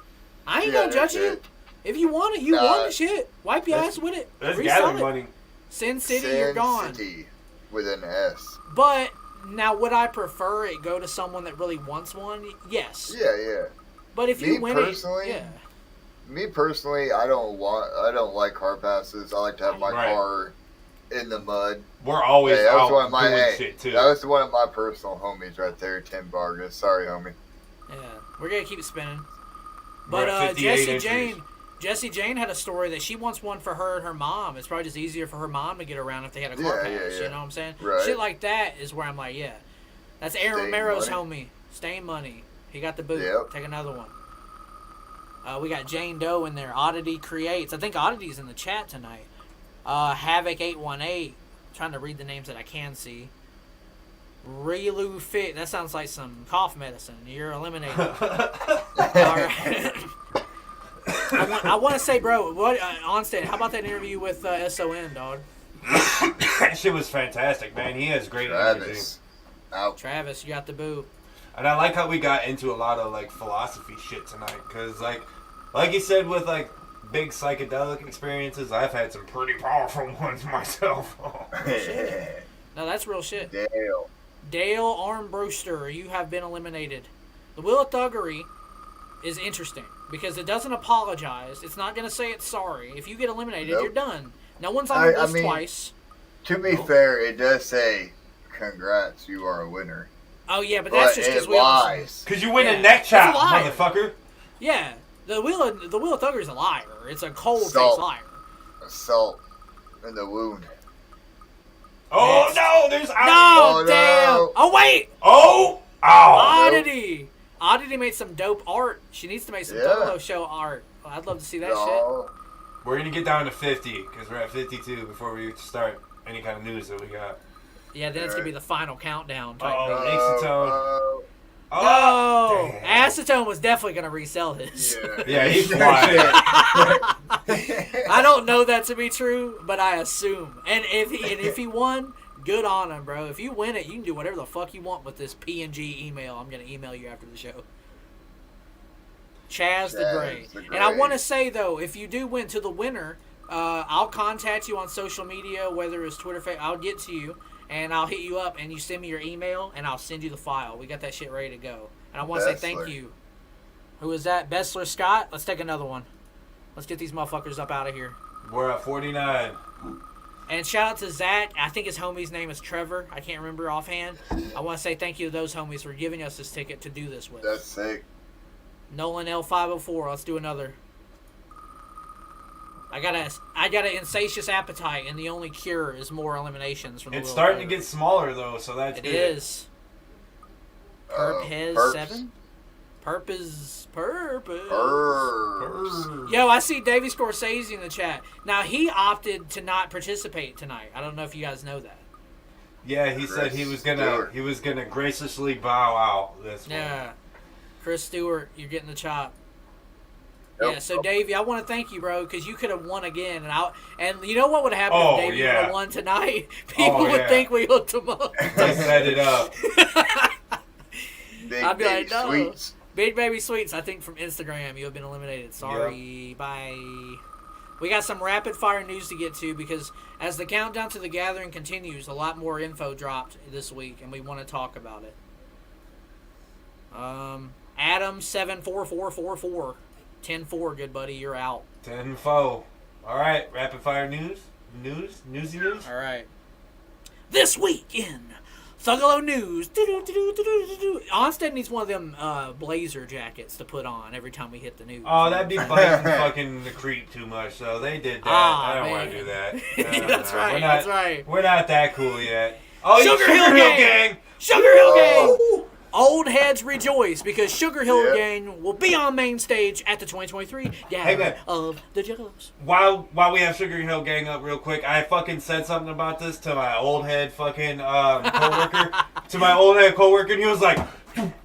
I ain't going to judge you. If you want it, you won the shit. Wipe your ass with it. Let's resell gather money. Sin City, you're gone. City. with an S. But now, would I prefer it go to someone that really wants one? Yes. Yeah. But if you win personally, it, yeah. Me personally, I don't like car passes. I like to have my car in the mud. We're always out doing shit too. That was one of my personal homies right there, Tim Vargas. Sorry, homie. Yeah, we're gonna keep spinning. But Jessie Jane had a story that she wants one for her and her mom. It's probably just easier for her mom to get around if they had a car pass. You know what I'm saying? Right. Shit like that is where I'm like, yeah, that's Aaron Romero's homie. Staying money. He got the boot. Yep. Take another one. We got Jane Doe in there. Oddity Creates. I think Oddity's in the chat tonight. Havoc 818. Trying to read the names that I can see. Relu Fit. That sounds like some cough medicine. You're eliminated. All right. I want to say, bro, what Onsted? How about that interview with S.O.N, dog? That shit was fantastic, man. He has great energy. Travis, you got the boot. And I like how we got into a lot of like philosophy shit tonight, because like you said, with like big psychedelic experiences, I've had some pretty powerful ones myself. No, that's real shit. Dale Armbruster, you have been eliminated. The Wheel of Thuggery is interesting because it doesn't apologize. It's not going to say it's sorry. If you get eliminated, you're done. No one's on the list twice. To be fair, it does say, "Congrats, you are a winner." Oh yeah, but that's just because we lies. Because you win a neck chop, motherfucker. Yeah, the wheel of Thuggery is a liar. It's a cold-faced liar. Salt in the wound. Oh no, there's Oddity. No, damn. Oh wait. Oh. Oddity. Oddity made some dope art. She needs to make some Juggalo Show art. I'd love to see that shit. We're gonna get down to 50 because we're at 52 before we start any kind of news that we got. Yeah, then it's gonna be the final countdown. Acetone. No, Acetone was definitely gonna resell this. Yeah, he's flying. I don't know that to be true, but I assume. And if he won, good on him, bro. If you win it, you can do whatever the fuck you want with this PNG email. I'm gonna email you after the show. Chaz the Gray. And I want to say though, if you do win, to the winner, I'll contact you on social media, whether it's Twitter, Facebook. I'll get to you. And I'll hit you up, and you send me your email, and I'll send you the file. We got that shit ready to go. And I want to say thank you. Who is that? Bessler Scott? Let's take another one. Let's get these motherfuckers up out of here. We're at 49. And shout out to Zach. I think his homie's name is Trevor. I can't remember offhand. I want to say thank you to those homies for giving us this ticket to do this with. That's sick. Nolan L504. Let's do another. I got an insatious appetite, and the only cure is more eliminations from the It's starting to get smaller though, so that's good. It is. Perp has 7. Purpose. Yo, I see Davey Scorsese in the chat. Now he opted to not participate tonight. I don't know if you guys know that. Yeah, he said he was gonna graciously bow out this one. Yeah, Chris Stewart, you're getting the chop. Yeah, so Davey, I want to thank you, bro, because you could have won again, and you know what would happen if Davey would have won tonight? People would think we hooked him up. They set it up. I'd be like, no. Sweets. Big Baby Sweets, I think from Instagram, you have been eliminated. Sorry, bye. We got some rapid fire news to get to because as the countdown to the gathering continues, a lot more info dropped this week, and we want to talk about it. Adam 74444. 10-4, good buddy, you're out. 10-4. All right, rapid fire news. Newsy news. All right. This week in Thuggalo News. Onstead needs one of them blazer jackets to put on every time we hit the news. Oh, that'd be biting fucking the creep too much. So they did that. I don't want to do that. No, that's right. That's right. We're not that cool yet. Oh, Sugar Hill Gang. Sugar Hill Gang. Old heads rejoice because Sugar Hill Gang will be on main stage at the 2023 gathering of the Juggalos. While we have Sugar Hill Gang up real quick, I fucking said something about this to my old head fucking coworker. To my old head coworker, and he was like,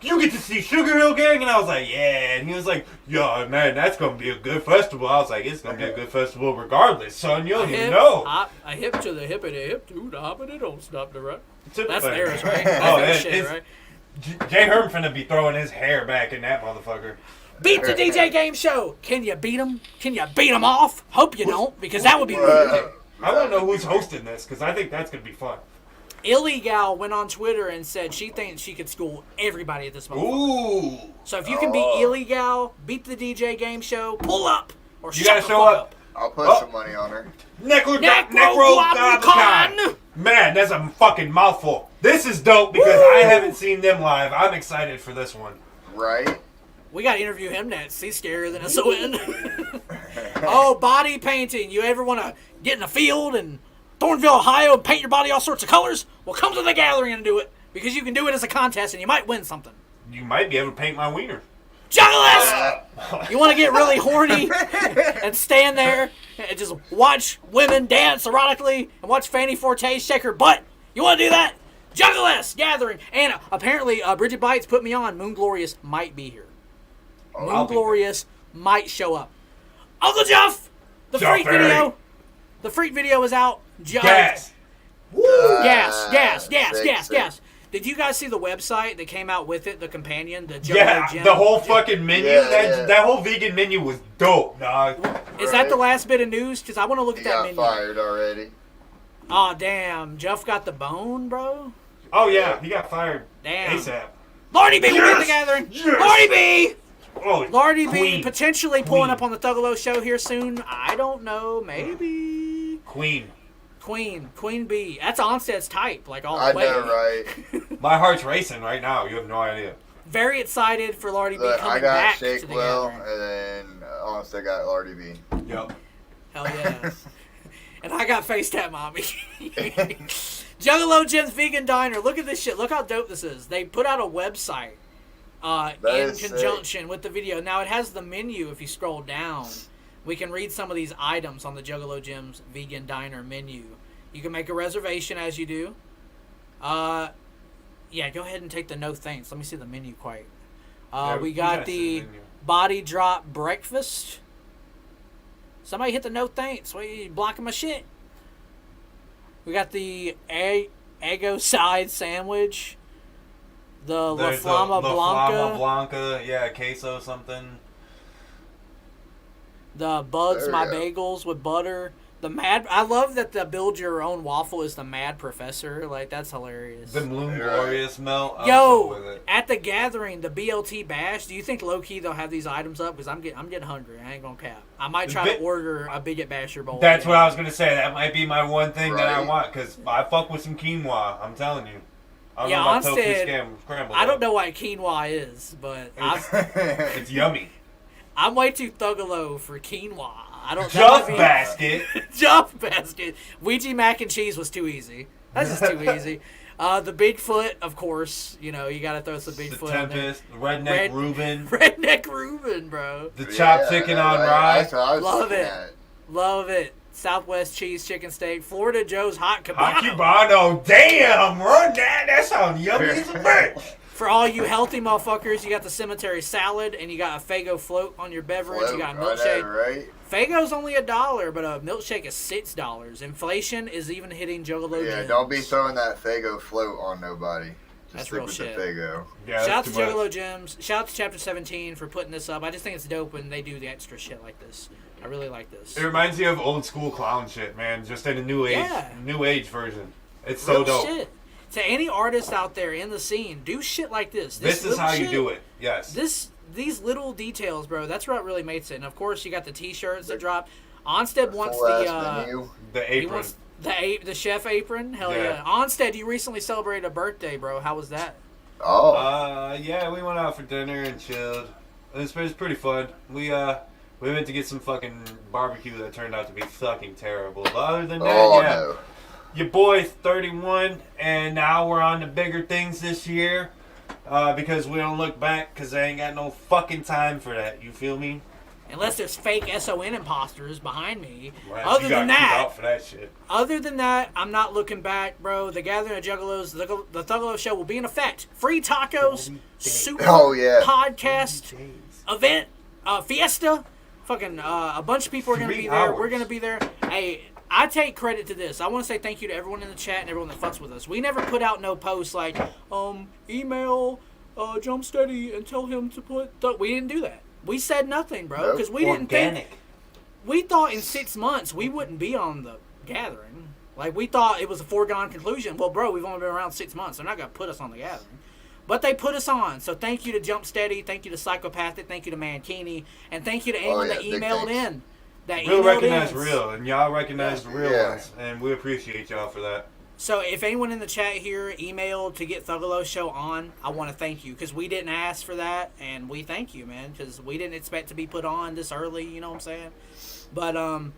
"You get to see Sugar Hill Gang?" And I was like, "Yeah." And he was like, "Yeah, man, that's gonna be a good festival." I was like, "It's gonna be a good festival regardless, son. You don't even know." I hip to the hippity hip to the hoppity don't stop the right. That's theirs, right? That's their shit, right? Jay Herm finna be throwing his hair back in that motherfucker. Beat the DJ Game Show. Can you beat him? Can you beat him off? Hope you don't, because that would be weird. I want to know who's hosting this, because I think that's going to be fun. Illegal went on Twitter and said she thinks she could school everybody at this moment. Ooh. So if you can beat Illegal, beat the DJ game show, pull up, or You shut gotta the show fuck up. I'll put some money on her. Necro Man, that's a fucking mouthful. This is dope because I haven't seen them live. I'm excited for this one. Right? We gotta interview him next. He's scarier than S.O.N. Oh, body painting. You ever want to get in a field in Thornville, Ohio, and paint your body all sorts of colors? Well, come to the gathering and do it. Because you can do it as a contest and you might win something. You might be able to paint my wiener. Juggalist! You want to get really horny and stand there and just watch women dance erotically and watch Fanny Forte shake her butt? You want to do that? Juggalist gathering. And apparently, Bridget Bites put me on. Moon Glorious might be here. Moon Glorious might show up. Uncle Jeff! The freak video. The freak video is out. Gas. Gas. Did you guys see the website that came out with it, the companion, the Juggalo Gym? The whole fucking menu. That whole vegan menu was dope, dog. Is that the last bit of news? Because I want to look at that menu. He got fired already. Aw, damn. Jeff got the bone, bro? Oh, yeah. He got fired Damn. ASAP. Lordy B will be at the gathering. Yes. Lordy B! Oh, Lordy Queen. B potentially pulling up on the Thuggalo show here soon. I don't know. Maybe. Queen B. That's Onstead's type, like all the I way. know, right? My heart's racing right now. You have no idea. Very excited for Lordy B Look, coming I got back Shake to the Will, gathering. and then honestly, I got Lardy B. Yep. Hell yeah. And I got Face Tap Mommy. Juggalo Jim's Vegan Diner. Look at this shit. Look how dope this is. They put out a website in conjunction with the video. Now, it has the menu if you scroll down. We can read some of these items on the Juggalo Jim's Vegan Diner menu. You can make a reservation as you do. Yeah, go ahead and take the no thanks. Let me see the menu quite. We got the body drop breakfast. Somebody hit the no thanks. Why you blocking my shit? We got the Eggo side sandwich. The La Flama Blanca. La Flama Blanca, yeah, queso something. The Buds My Bagels with butter. The Mad. I love that the build your own waffle is the Mad Professor. Like, that's hilarious. The Moon Glorious melt. Yo, at the gathering, the BLT bash. Do you think low key they'll have these items up? Because I'm getting hungry. I ain't gonna cap. I might try to order a Bigot Basher bowl. That's what I was gonna say. That might be my one thing that I want because I fuck with some quinoa. I'm telling you. I don't know about tofu scramble. I don't know what quinoa is, but it's yummy. I'm way too thuggalo for quinoa. I don't. Jump basket. Jump basket. Ouija mac and cheese was too easy. That's just too easy. The Bigfoot, of course. You know, you got to throw some Bigfoot on there. Tempest, Redneck Reuben. Redneck Reuben, bro. The chopped chicken on rye. Love it. Love it. Southwest cheese chicken steak. Florida Joe's hot cabano. Hot cabano. Damn, run that. That sounds yummy as a bitch. For all you healthy motherfuckers, you got the cemetery salad and you got a Faygo float on your beverage. You got a milkshake. Right? Faygo's only $1, but a milkshake is $6. Inflation is even hitting Juggalo Yeah, Gyms. don't be throwing that Faygo float on nobody. Just That's stick real with shit. the Faygo. Yeah, Shout out to Juggalo Gyms. Shout out to Chapter 17 for putting this up. I just think it's dope when they do the extra shit like this. I really like this. It reminds me of old school clown shit, man. Just in a new age version. It's so real dope. Shit. To any artist out there in the scene, do shit like this. This is how you do it. Yes. These little details, bro. That's what really makes it. And of course, you got the T-shirts that drop. Onstead wants the apron. He wants the chef apron. Hell yeah. Onstead, you recently celebrated a birthday, bro. How was that? Oh. Yeah, we went out for dinner and chilled. It was pretty fun. We went to get some fucking barbecue that turned out to be fucking terrible. But other than that, No. Your boy's 31, and now we're on to bigger things this year because we don't look back because I ain't got no fucking time for that. You feel me? Unless there's fake S.O.N. imposters behind me. Right, Other than that, out for that shit. Other than that, I'm not looking back, bro. The Gathering of Juggalos, the Thuggalo Show will be in effect. Free tacos, super podcast, event, fiesta. Fucking a bunch of people are going to be there. We're going to be there. Hey, I take credit to this. I want to say thank you to everyone in the chat and everyone that fucks with us. We never put out no posts like, email Jump Steady and tell him to put... We didn't do that. We said nothing, bro, because we didn't think... We thought in 6 months we wouldn't be on the gathering. Like, we thought it was a foregone conclusion. Well, bro, we've only been around 6 months. They're not going to put us on the gathering. But they put us on. So thank you to Jump Steady. Thank you to Psychopathic. Thank you to Mankini. And thank you to anyone that emailed in. Real recognize real. And y'all recognize the real ones. And we appreciate y'all for that. So if anyone in the chat here emailed to get Thuggalo Show on, I want to thank you. Because we didn't ask for that. And we thank you, man. Because we didn't expect to be put on this early. You know what I'm saying? But I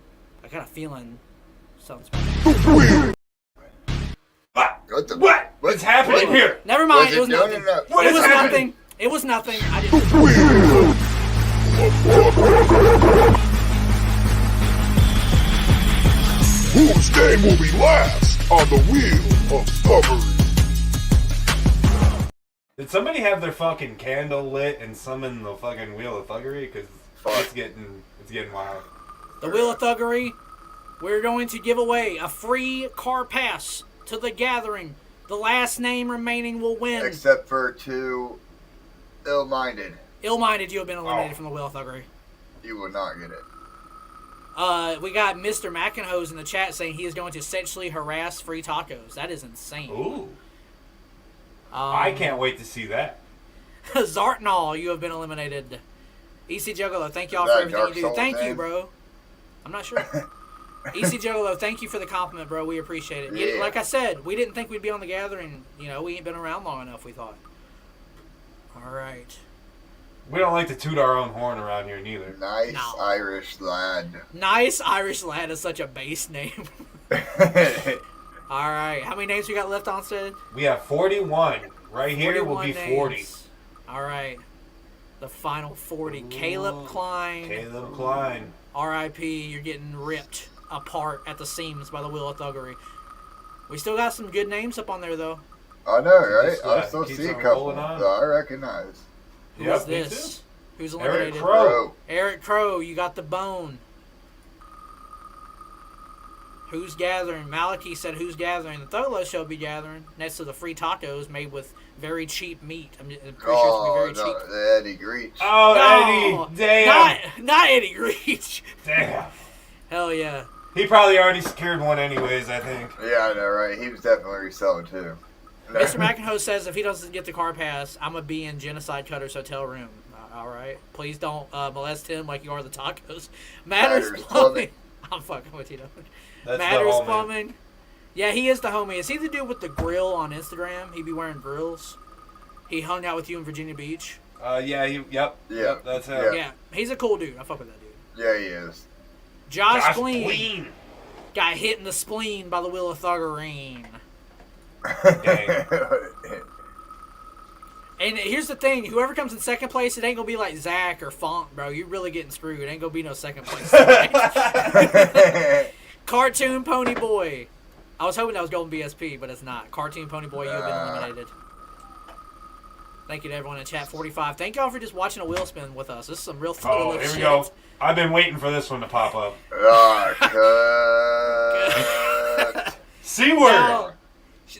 got a feeling something's What? What's happening here? Never mind. It was nothing. It was nothing. It was nothing. I didn't. Whose name will be last on the wheel of thuggery? Did somebody have their fucking candle lit and summon the fucking wheel of thuggery? Because it's getting wild. The Wheel of Thuggery, we're going to give away a free car pass to the gathering. The last name remaining will win. Except for 2 ill-minded. Ill-minded, you have been eliminated from the Wheel of Thuggery. You will not get it. We got Mr. McInhose in the chat saying he is going to sexually harass free tacos. That is insane. Ooh. I can't wait to see that. Zartnall, you have been eliminated. EC Juggalo, thank y'all for everything you do. Thank you, bro. I'm not sure. EC Juggalo, thank you for the compliment, bro. We appreciate it. Yeah. Like I said, we didn't think we'd be on the gathering. You know, we ain't been around long enough, we thought. All right. We don't like to toot our own horn around here, neither. Nice Irish lad. Nice Irish lad is such a base name. All right. How many names we got left on, Sid? We have 41. Right here will be 40. Names. All right. The final 40. Caleb Klein. Caleb Klein. R.I.P. You're getting ripped apart at the seams by the Wheel of Thuggery. We still got some good names up on there, though. I know, right? I still see a couple that I recognize. Who's this? Who's eliminated? Eric Crow. Eric Crow, you got the bone. Who's gathering? Malachi said, who's gathering? The Thuggalo Show will be gathering next to the free tacos made with very cheap meat. I'm pretty sure it's going to be very cheap. The Eddie Greach. Oh, no, Eddie. Damn. Not Eddie Greach. Damn. Hell yeah. He probably already secured one anyways, I think. Yeah, I know, right? He was definitely reselling, too. Mr. McInhoe says if he doesn't get the car pass, I'm going to be in Genocide Cutter's hotel room. All right? Please don't molest him like you are the tacos. Matters Plumbing. I'm fucking with you, though. Matters Plumbing. Yeah, he is the homie. Is he the dude with the grill on Instagram? He be wearing grills. He hung out with you in Virginia Beach. Yeah, yep, that's him. Yeah, he's a cool dude. I fuck with that dude. Yeah, he is. Josh Spleen. Got hit in the spleen by the Wheel of Thuggerine. And here's the thing, whoever comes in second place, it ain't gonna be like Zach or Font, bro. You're really getting screwed. It ain't gonna be no second place. Cartoon Pony Boy. I was hoping that was going BSP, but it's not. Cartoon Pony Boy, you have been eliminated. Thank you to everyone in chat 45. Thank y'all for just watching a wheel spin with us. This is some real fun here shit. we go. I've been waiting for this one to pop up. C-word. Now,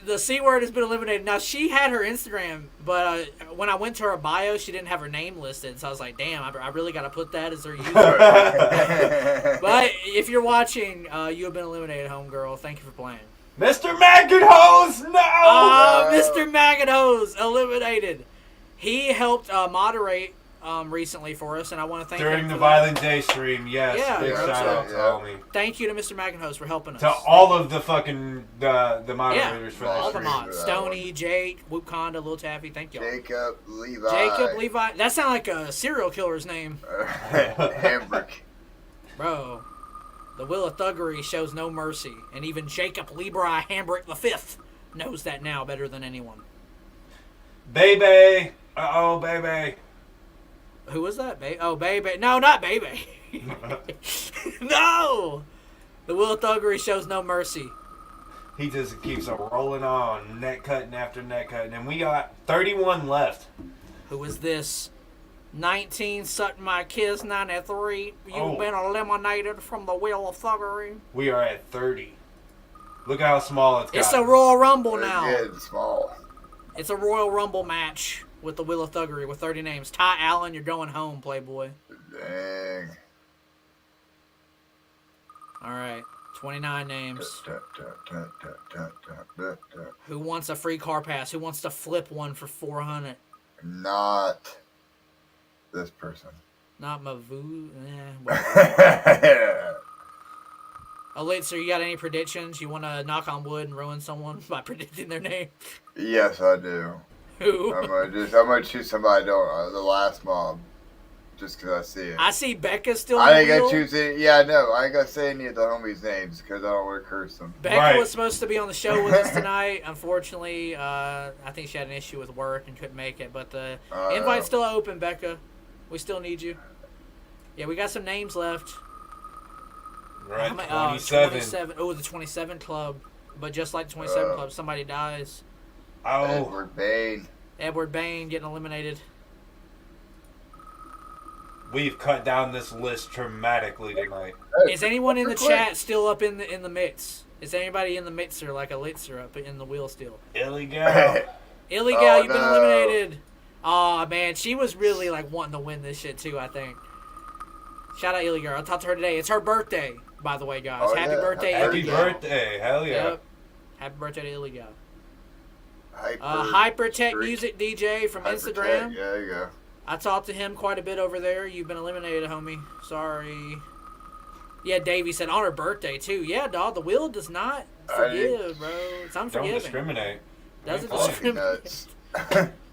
the C word has been eliminated. Now, she had her Instagram, but when I went to her bio, she didn't have her name listed. So I was like, damn, I really got to put that as her user. But if you're watching, you have been eliminated, homegirl. Thank you for playing. Mr. Maggot Hose, no! Mr. Maggot Hose, eliminated. He helped moderate recently for us, and I want to thank him during the for Violent Day stream, yes. Yeah, big shout out to homie. Thank you to Mr. Maggot for helping us. To all of the fucking the moderators for that all the stream. mods. Stony, Jake, Whoop Conda, Lil Taffy, thank y'all. Jacob Levi. That sounds like a serial killer's name. Hambrick. Bro, the Wheel of Thuggery shows no mercy, and even Jacob Levi Hambrick V knows that now better than anyone. Baby. Uh-oh, baby. Who was that? Baby. No, not Baby. No! The Wheel of Thuggery shows no mercy. He just keeps rolling on, neck cutting after neck cutting. And we got 31 left. Who is this? 19 suck my kiss, 93. You've been eliminated from the Wheel of Thuggery. We are at 30. Look how small it's got. It's a Royal Rumble now. It's small. It's a Royal Rumble match with the Wheel of Thuggery with 30 names. Ty Allen, you're going home, Playboy. Dang. All right. 29 names. Who wants a free car pass? Who wants to flip one for 400? Not this person. Not Mavu. Elitzer, you got any predictions? You want to knock on wood and ruin someone by predicting their name? Yes, I do. Who? I'm gonna choose somebody. The last mob, just because I see it. I see Becca still. I ain't gonna choose it. Yeah, I know. I ain't gonna say any of the homies' names because I don't want to curse them. Becca was supposed to be on the show with us tonight. Unfortunately, I think she had an issue with work and couldn't make it. But the invite's still open, Becca. We still need you. Yeah, we got some names left. We're at 27. 27. Oh, the 27 club. But just like the 27 club, somebody dies. Oh. Edward Bain. Edward Bain getting eliminated. We've cut down this list dramatically tonight. Is anyone in the chat still up in the mix? Is anybody in the mixer like a Litzer up in the wheel still? Illegal. Illegal, you've been eliminated. Aw, man, she was really like wanting to win this shit too, I think. Shout out Illegal. I talked to her today. It's her birthday, by the way, guys. Happy birthday, Happy Illegal. birthday. Hell yeah. Yep. Happy birthday to Illegal. Hypertech Music DJ from Instagram. Yeah, there you go. I talked to him quite a bit over there. You've been eliminated, homie. Sorry. Yeah, Davey said on her birthday, too. Yeah, dog, the wheel does not forgive, bro. It's unforgiving. Don't discriminate. Doesn't discriminate.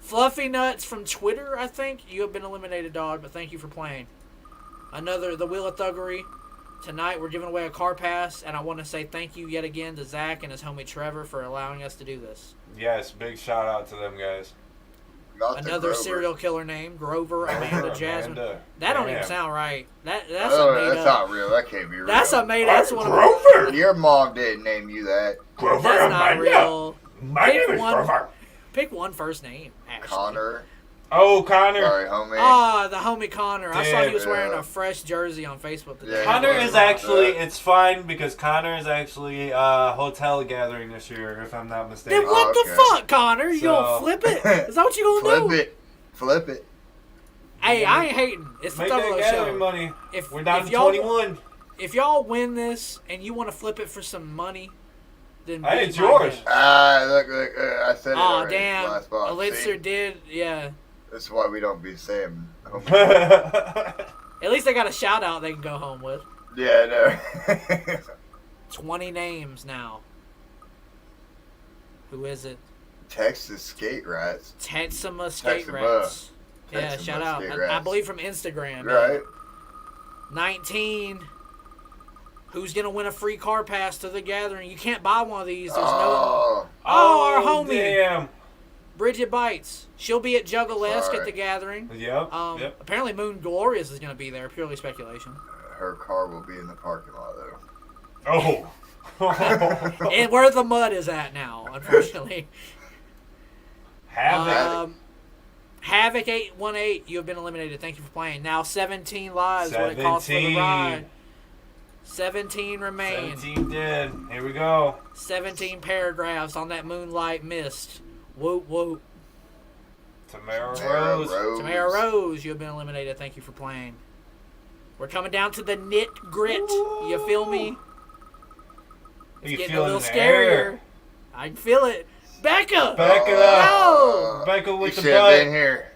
Fluffy Nuts from Twitter, I think. You have been eliminated, dog, but thank you for playing. The Wheel of Thuggery. Tonight, we're giving away a car pass, and I want to say thank you yet again to Zach and his homie Trevor for allowing us to do this. Yes, big shout out to them guys. Another serial killer name, Grover, Amanda, Jasmine. That don't even sound right. That's not real. That can't be real. That's a made. That's one. Grover. Your mom didn't name you that. Grover. That's not real. My name is Grover. Pick one first name. Actually. Connor. Oh, Connor. Sorry, homie. Ah, the homie Connor. I saw he was wearing a fresh jersey on Facebook today. Connor is actually, it's fine because Connor is actually hotel gathering this year, if I'm not mistaken. Then what the fuck, Connor? You gonna flip it? Is that what you gonna do? Flip it. Hey, I ain't hating. It's the THUGGALO show. Money. If we're down if to 21. If y'all win this and you want to flip it for some money, then hey, it's yours. Look, I said it already. Oh, damn. Elitzer did, yeah. That's why we don't be saying. At least they got a shout out they can go home with. Yeah, no. 20 names now. Who is it? Texas Skate Rats. Texima Skate Rats. Yeah, shout out. I believe from Instagram. Right. 19. Who's going to win a free car pass to the gathering? You can't buy one of these. There's no. Our homie. Damn. Bridget Bites. She'll be at Juggalesk at the gathering. Yep. Apparently Moon Glorious is going to be there. Purely speculation. Her car will be in the parking lot, though. Oh. And where the mud is at now, unfortunately. Havoc. Havoc 818, you have been eliminated. Thank you for playing. Now 17 lives, what it costs for the ride. 17 remain. 17 dead. Here we go. 17 paragraphs on that moonlight mist. Whoop, whoop. Tamara Rose. Tamara Rose, you have been eliminated. Thank you for playing. We're coming down to the knit grit. Ooh. You feel me? It's getting a little scarier. I can feel it. Becca! No! Becca with the butt. Been here.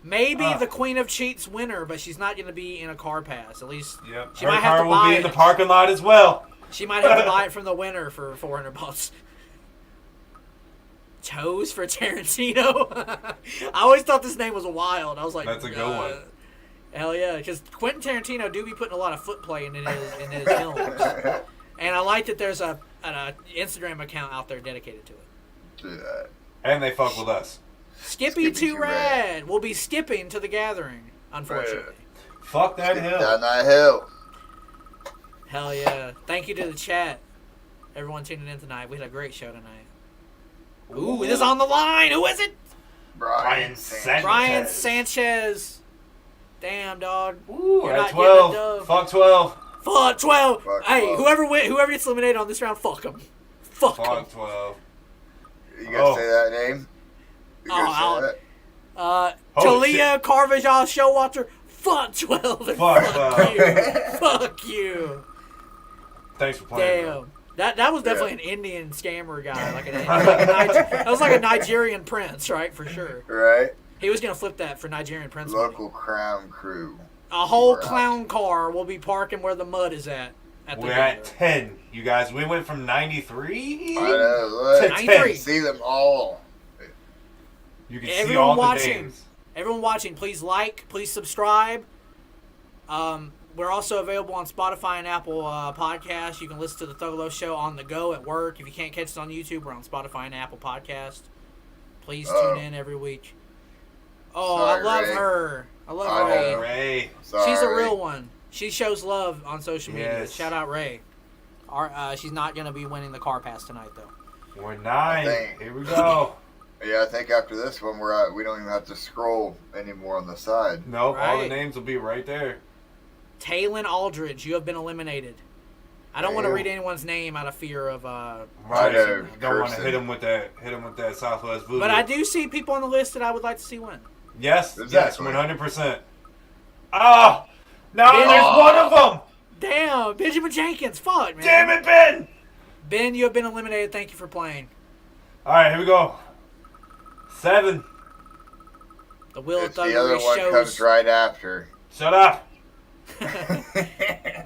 Maybe the Queen of Cheats winner, but she's not going to be in a car pass. At least she her might have to buy will be it. In the parking lot as well. She might have to buy it from the winner for $400. Toes for Tarantino. I always thought this name was wild. I was like, that's a good one. Hell yeah, because Quentin Tarantino do be putting a lot of foot play in his films, and I like that there's an Instagram account out there dedicated to it. Do that. And they fuck with us. Skippy too rad. We'll be skipping to the gathering, unfortunately. Fuck that hill. Down that hill. Hell yeah. Thank you to the chat. Everyone tuning in tonight. We had a great show tonight. Ooh, it is on the line. Who is it? Brian Sanchez. Brian Sanchez. Damn, dog. Ooh, you're at not 12. Fuck 12. Fuck 12. Fuck hey, 12. whoever gets eliminated on this round, fuck them. Fuck 12. You gonna say that name? You gonna say that? Talia Carvajal show watcher. Fuck 12. Fuck 12. you. Fuck you. Thanks for playing. Damn. That was definitely an Indian scammer guy. That was like a Nigerian prince, right? For sure. Right? He was going to flip that for Nigerian prince. Local crown crew. A whole We're out. clown car will be parking where the mud is at. We're at 10. You guys, we went from 93 I know. Look. 93. See them all. You can see Everyone all the watching, names. everyone watching, please like, please subscribe. We're also available on Spotify and Apple Podcasts. You can listen to the THUGGALO Show on the go at work. If you can't catch us on YouTube, we're on Spotify and Apple Podcast. Please tune in every week. Oh, Sorry, I love Ray. her. I love I Ray. know. Ray. Sorry. She's a real one. She shows love on social media. Yes. Shout out Ray. She's not going to be winning the car pass tonight, though. We're 9. Dang. Here we go. Yeah, I think after this one, we don't even have to scroll anymore on the side. Nope, all the Right. names will be right there. Talon Aldridge, you have been eliminated. I don't want to Damn. read anyone's name out of fear of I Right. know, Don't want to cursing. hit him with that Southwest voodoo. But I do see people on the list that I would like to see win. Yes, Exactly. yes, 100%. Oh, no, Ben- there's one of them. Damn, Benjamin Jenkins. Fuck, man. Damn it, Ben. Ben, you have been eliminated. Thank you for playing. All right, here we go. 7. The Wheel of If the other Thuggery one comes shows right after. Shut up.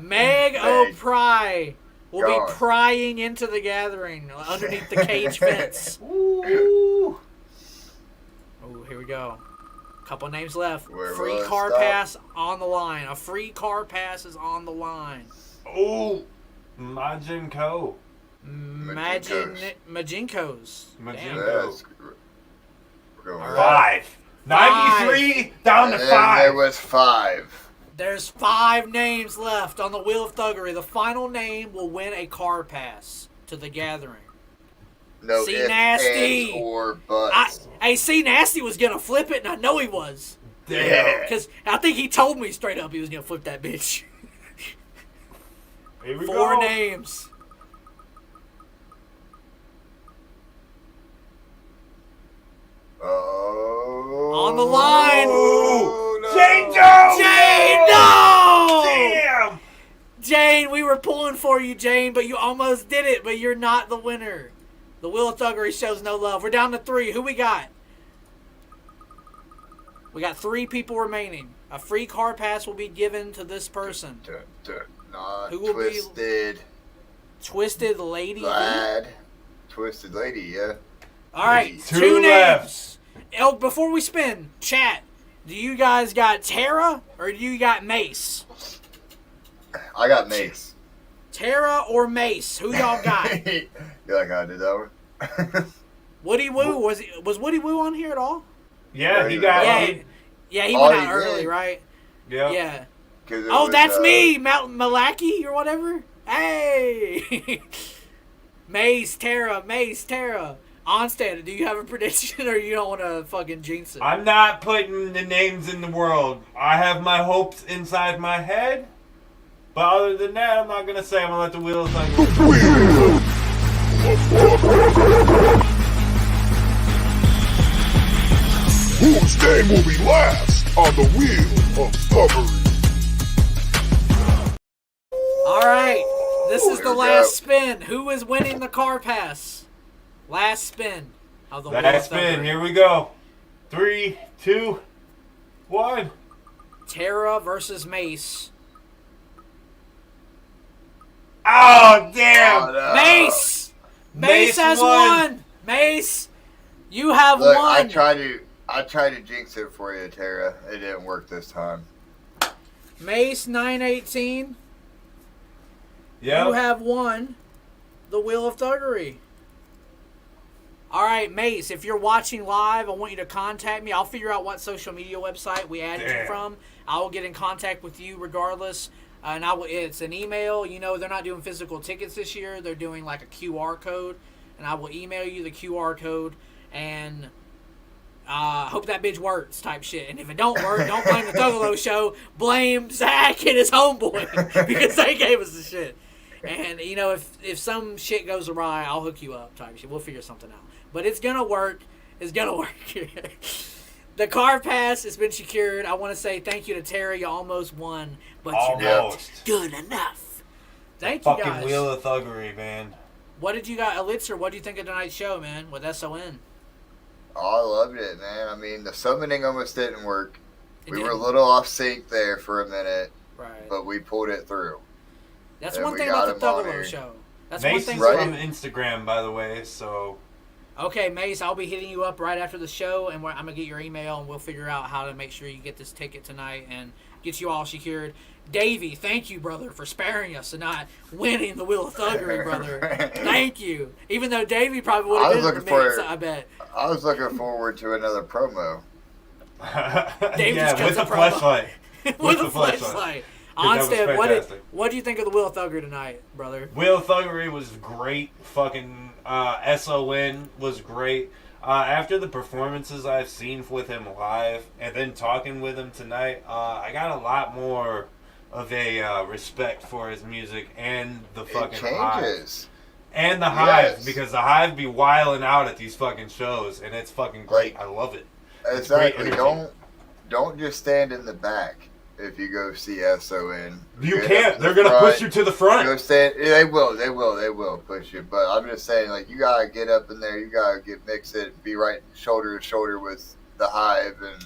Meg O'Pry will God. be prying into the gathering underneath the cage fence. Ooh. Oh, here we go. Couple names left. Where Free will it car stop? pass on the line. A free car pass is on the line. Ooh. Majin Co. Majinkos. Majinko. Yes. We're going All right. 5. 93 down to And then 5. there was 5. There's 5 names left on the Wheel of Thuggery. The final name will win a car pass to the gathering. No See, ifs, Nasty. ands, or buts. Hey, see, Nasty was going to flip it, and I know he was. Damn. Because I think he told me straight up he was going to flip that bitch. Here we 4 go. names. Oh. On the line. Oh, no. Jane Jones. Jane, no! Damn. Jane, we were pulling for you, Jane, but you almost did it, but you're not the winner. The Wheel of Thuggery shows no love. We're down to 3. Who we got? We got 3 people remaining. A free car pass will be given to this person. Not Who will be- Twisted Twisted Lady. Lad. Twisted Lady, yeah. All right, 2 2 left. names. Oh, before we spin, chat, do you guys got Tara or do you got Mace? I got Mace. Tara or Mace? Who y'all got? You like how I did that one? Woody Woo, was Woody Woo on here at all? Yeah, he got Yeah, it. yeah, he Oh, went out he early, did? right? Yeah. Yeah. 'Cause it Oh, was, that's me, Malaki or whatever. Hey, Mace, Tara. Onstead, do you have a prediction or you don't want to fucking jinx it? I'm not putting the names in the world. I have my hopes inside my head. But other than that, I'm not going to say. I'm going to let the wheels on. Wheel of Thuggery. Whose name will be last on the Wheel of Thuggery? All right, this is here the we last go. spin. Who is winning the car pass? Last spin of the Wheel of Last spin. Thuggery. Here we go. 3, 2, 1. Tara versus Mace. Oh, damn. Oh, no. Mace! Mace has won. won! Mace, you have Look, won! I tried to jinx it for you, Tara. It didn't work this time. Mace 918, you Yep. have won the Wheel of Thuggery. All right, Mace, if you're watching live, I want you to contact me. I'll figure out what social media website we added you Damn. from. I will get in contact with you regardless. And it's an email. You know, they're not doing physical tickets this year. They're doing like a QR code. And I will email you the QR code and hope that bitch works type shit. And if it don't work, don't blame the THUGGALO Show. Blame Zach and his homeboy because they gave us the shit. And, you know, if some shit goes awry, I'll hook you up type shit. We'll figure something out. But it's going to work. It's going to work. The car pass has been secured. I want to say thank you to Terry. You almost won, but you're not Almost. good enough. Thank you Fucking guys. Wheel of Thuggery, man. What did you got, Elitzer? What do you think of tonight's show, man? With S.O.N. Oh, I loved it, man. I mean, the summoning almost didn't work. It We were a didn't. little off sync there for a minute, Right. but we pulled it through. That's and one we thing got about the him on THUGGALO here. show. That's Mace one is thing. Right. from Instagram, by the way, so Okay, Mace, I'll be hitting you up right after the show, and I'm gonna get your email, and we'll figure out how to make sure you get this ticket tonight and get you all secured. Davey, thank you, brother, for sparing us and not winning the Wheel of Thuggery, brother. Thank you. Even though Davey probably would I have was been in the looking mix, for- I bet. I was looking forward to another promo. David just yeah, cuts with the a promo. flashlight. With the a flashlight. flashlight. Dude, that was Onstead, fantastic. what do you think of the Wheel of Thuggery tonight, brother? Wheel of Thuggery was great. Fucking S.O.N. was great. After the performances I've seen with him live and then talking with him tonight, I got a lot more of a respect for his music and the It fucking Hive. changes. And the Hive, Yes. because the Hive be wilding out at these fucking shows, and it's fucking great. I love it. It's great Exactly. energy. Don't just stand in the back if you go see S.O.N. You Get can't. up in They're the gonna front. push you to the front. Go stand. They will push you. But I'm just saying, like, you gotta get up in there. You gotta mix it. Be right shoulder to shoulder with the Hive and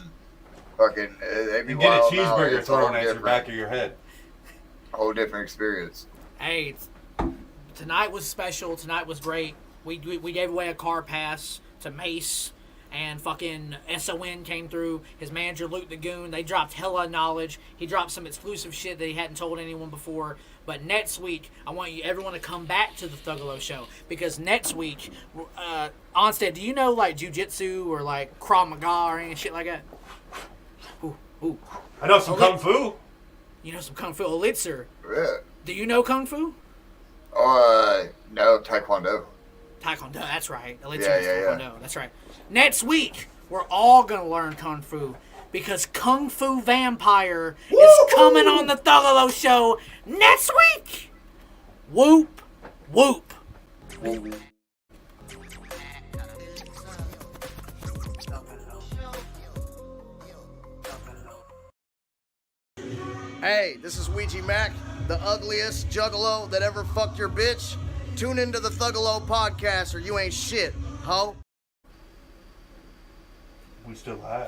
fucking. They be And get a wilding out. cheeseburger It's a whole thrown at your different- back of your head. Whole different experience. Hey, tonight was special. Tonight was great. We gave away a car pass to Mace, and fucking S.O.N. came through. His manager, Luke the Goon, they dropped hella knowledge. He dropped some exclusive shit that he hadn't told anyone before. But next week, I want everyone to come back to the THUGGALO show, because next week, Onstead, do you know like jiu-jitsu or like Krav Maga or any shit like that? Ooh. I know some kung fu. You know some Kung Fu. Elitzer, Yeah. do you know Kung Fu? No, Taekwondo. Taekwondo, that's right. Elitzer Yeah, knows yeah, yeah. Taekwondo, that's right. Next week, we're all going to learn Kung Fu, because Kung Fu Vampire is coming on the THUGGALO show next week. Whoop, whoop. Hey, this is Ouija Mac, the ugliest juggalo that ever fucked your bitch. Tune into the Thuggalo podcast or you ain't shit, ho. We still live.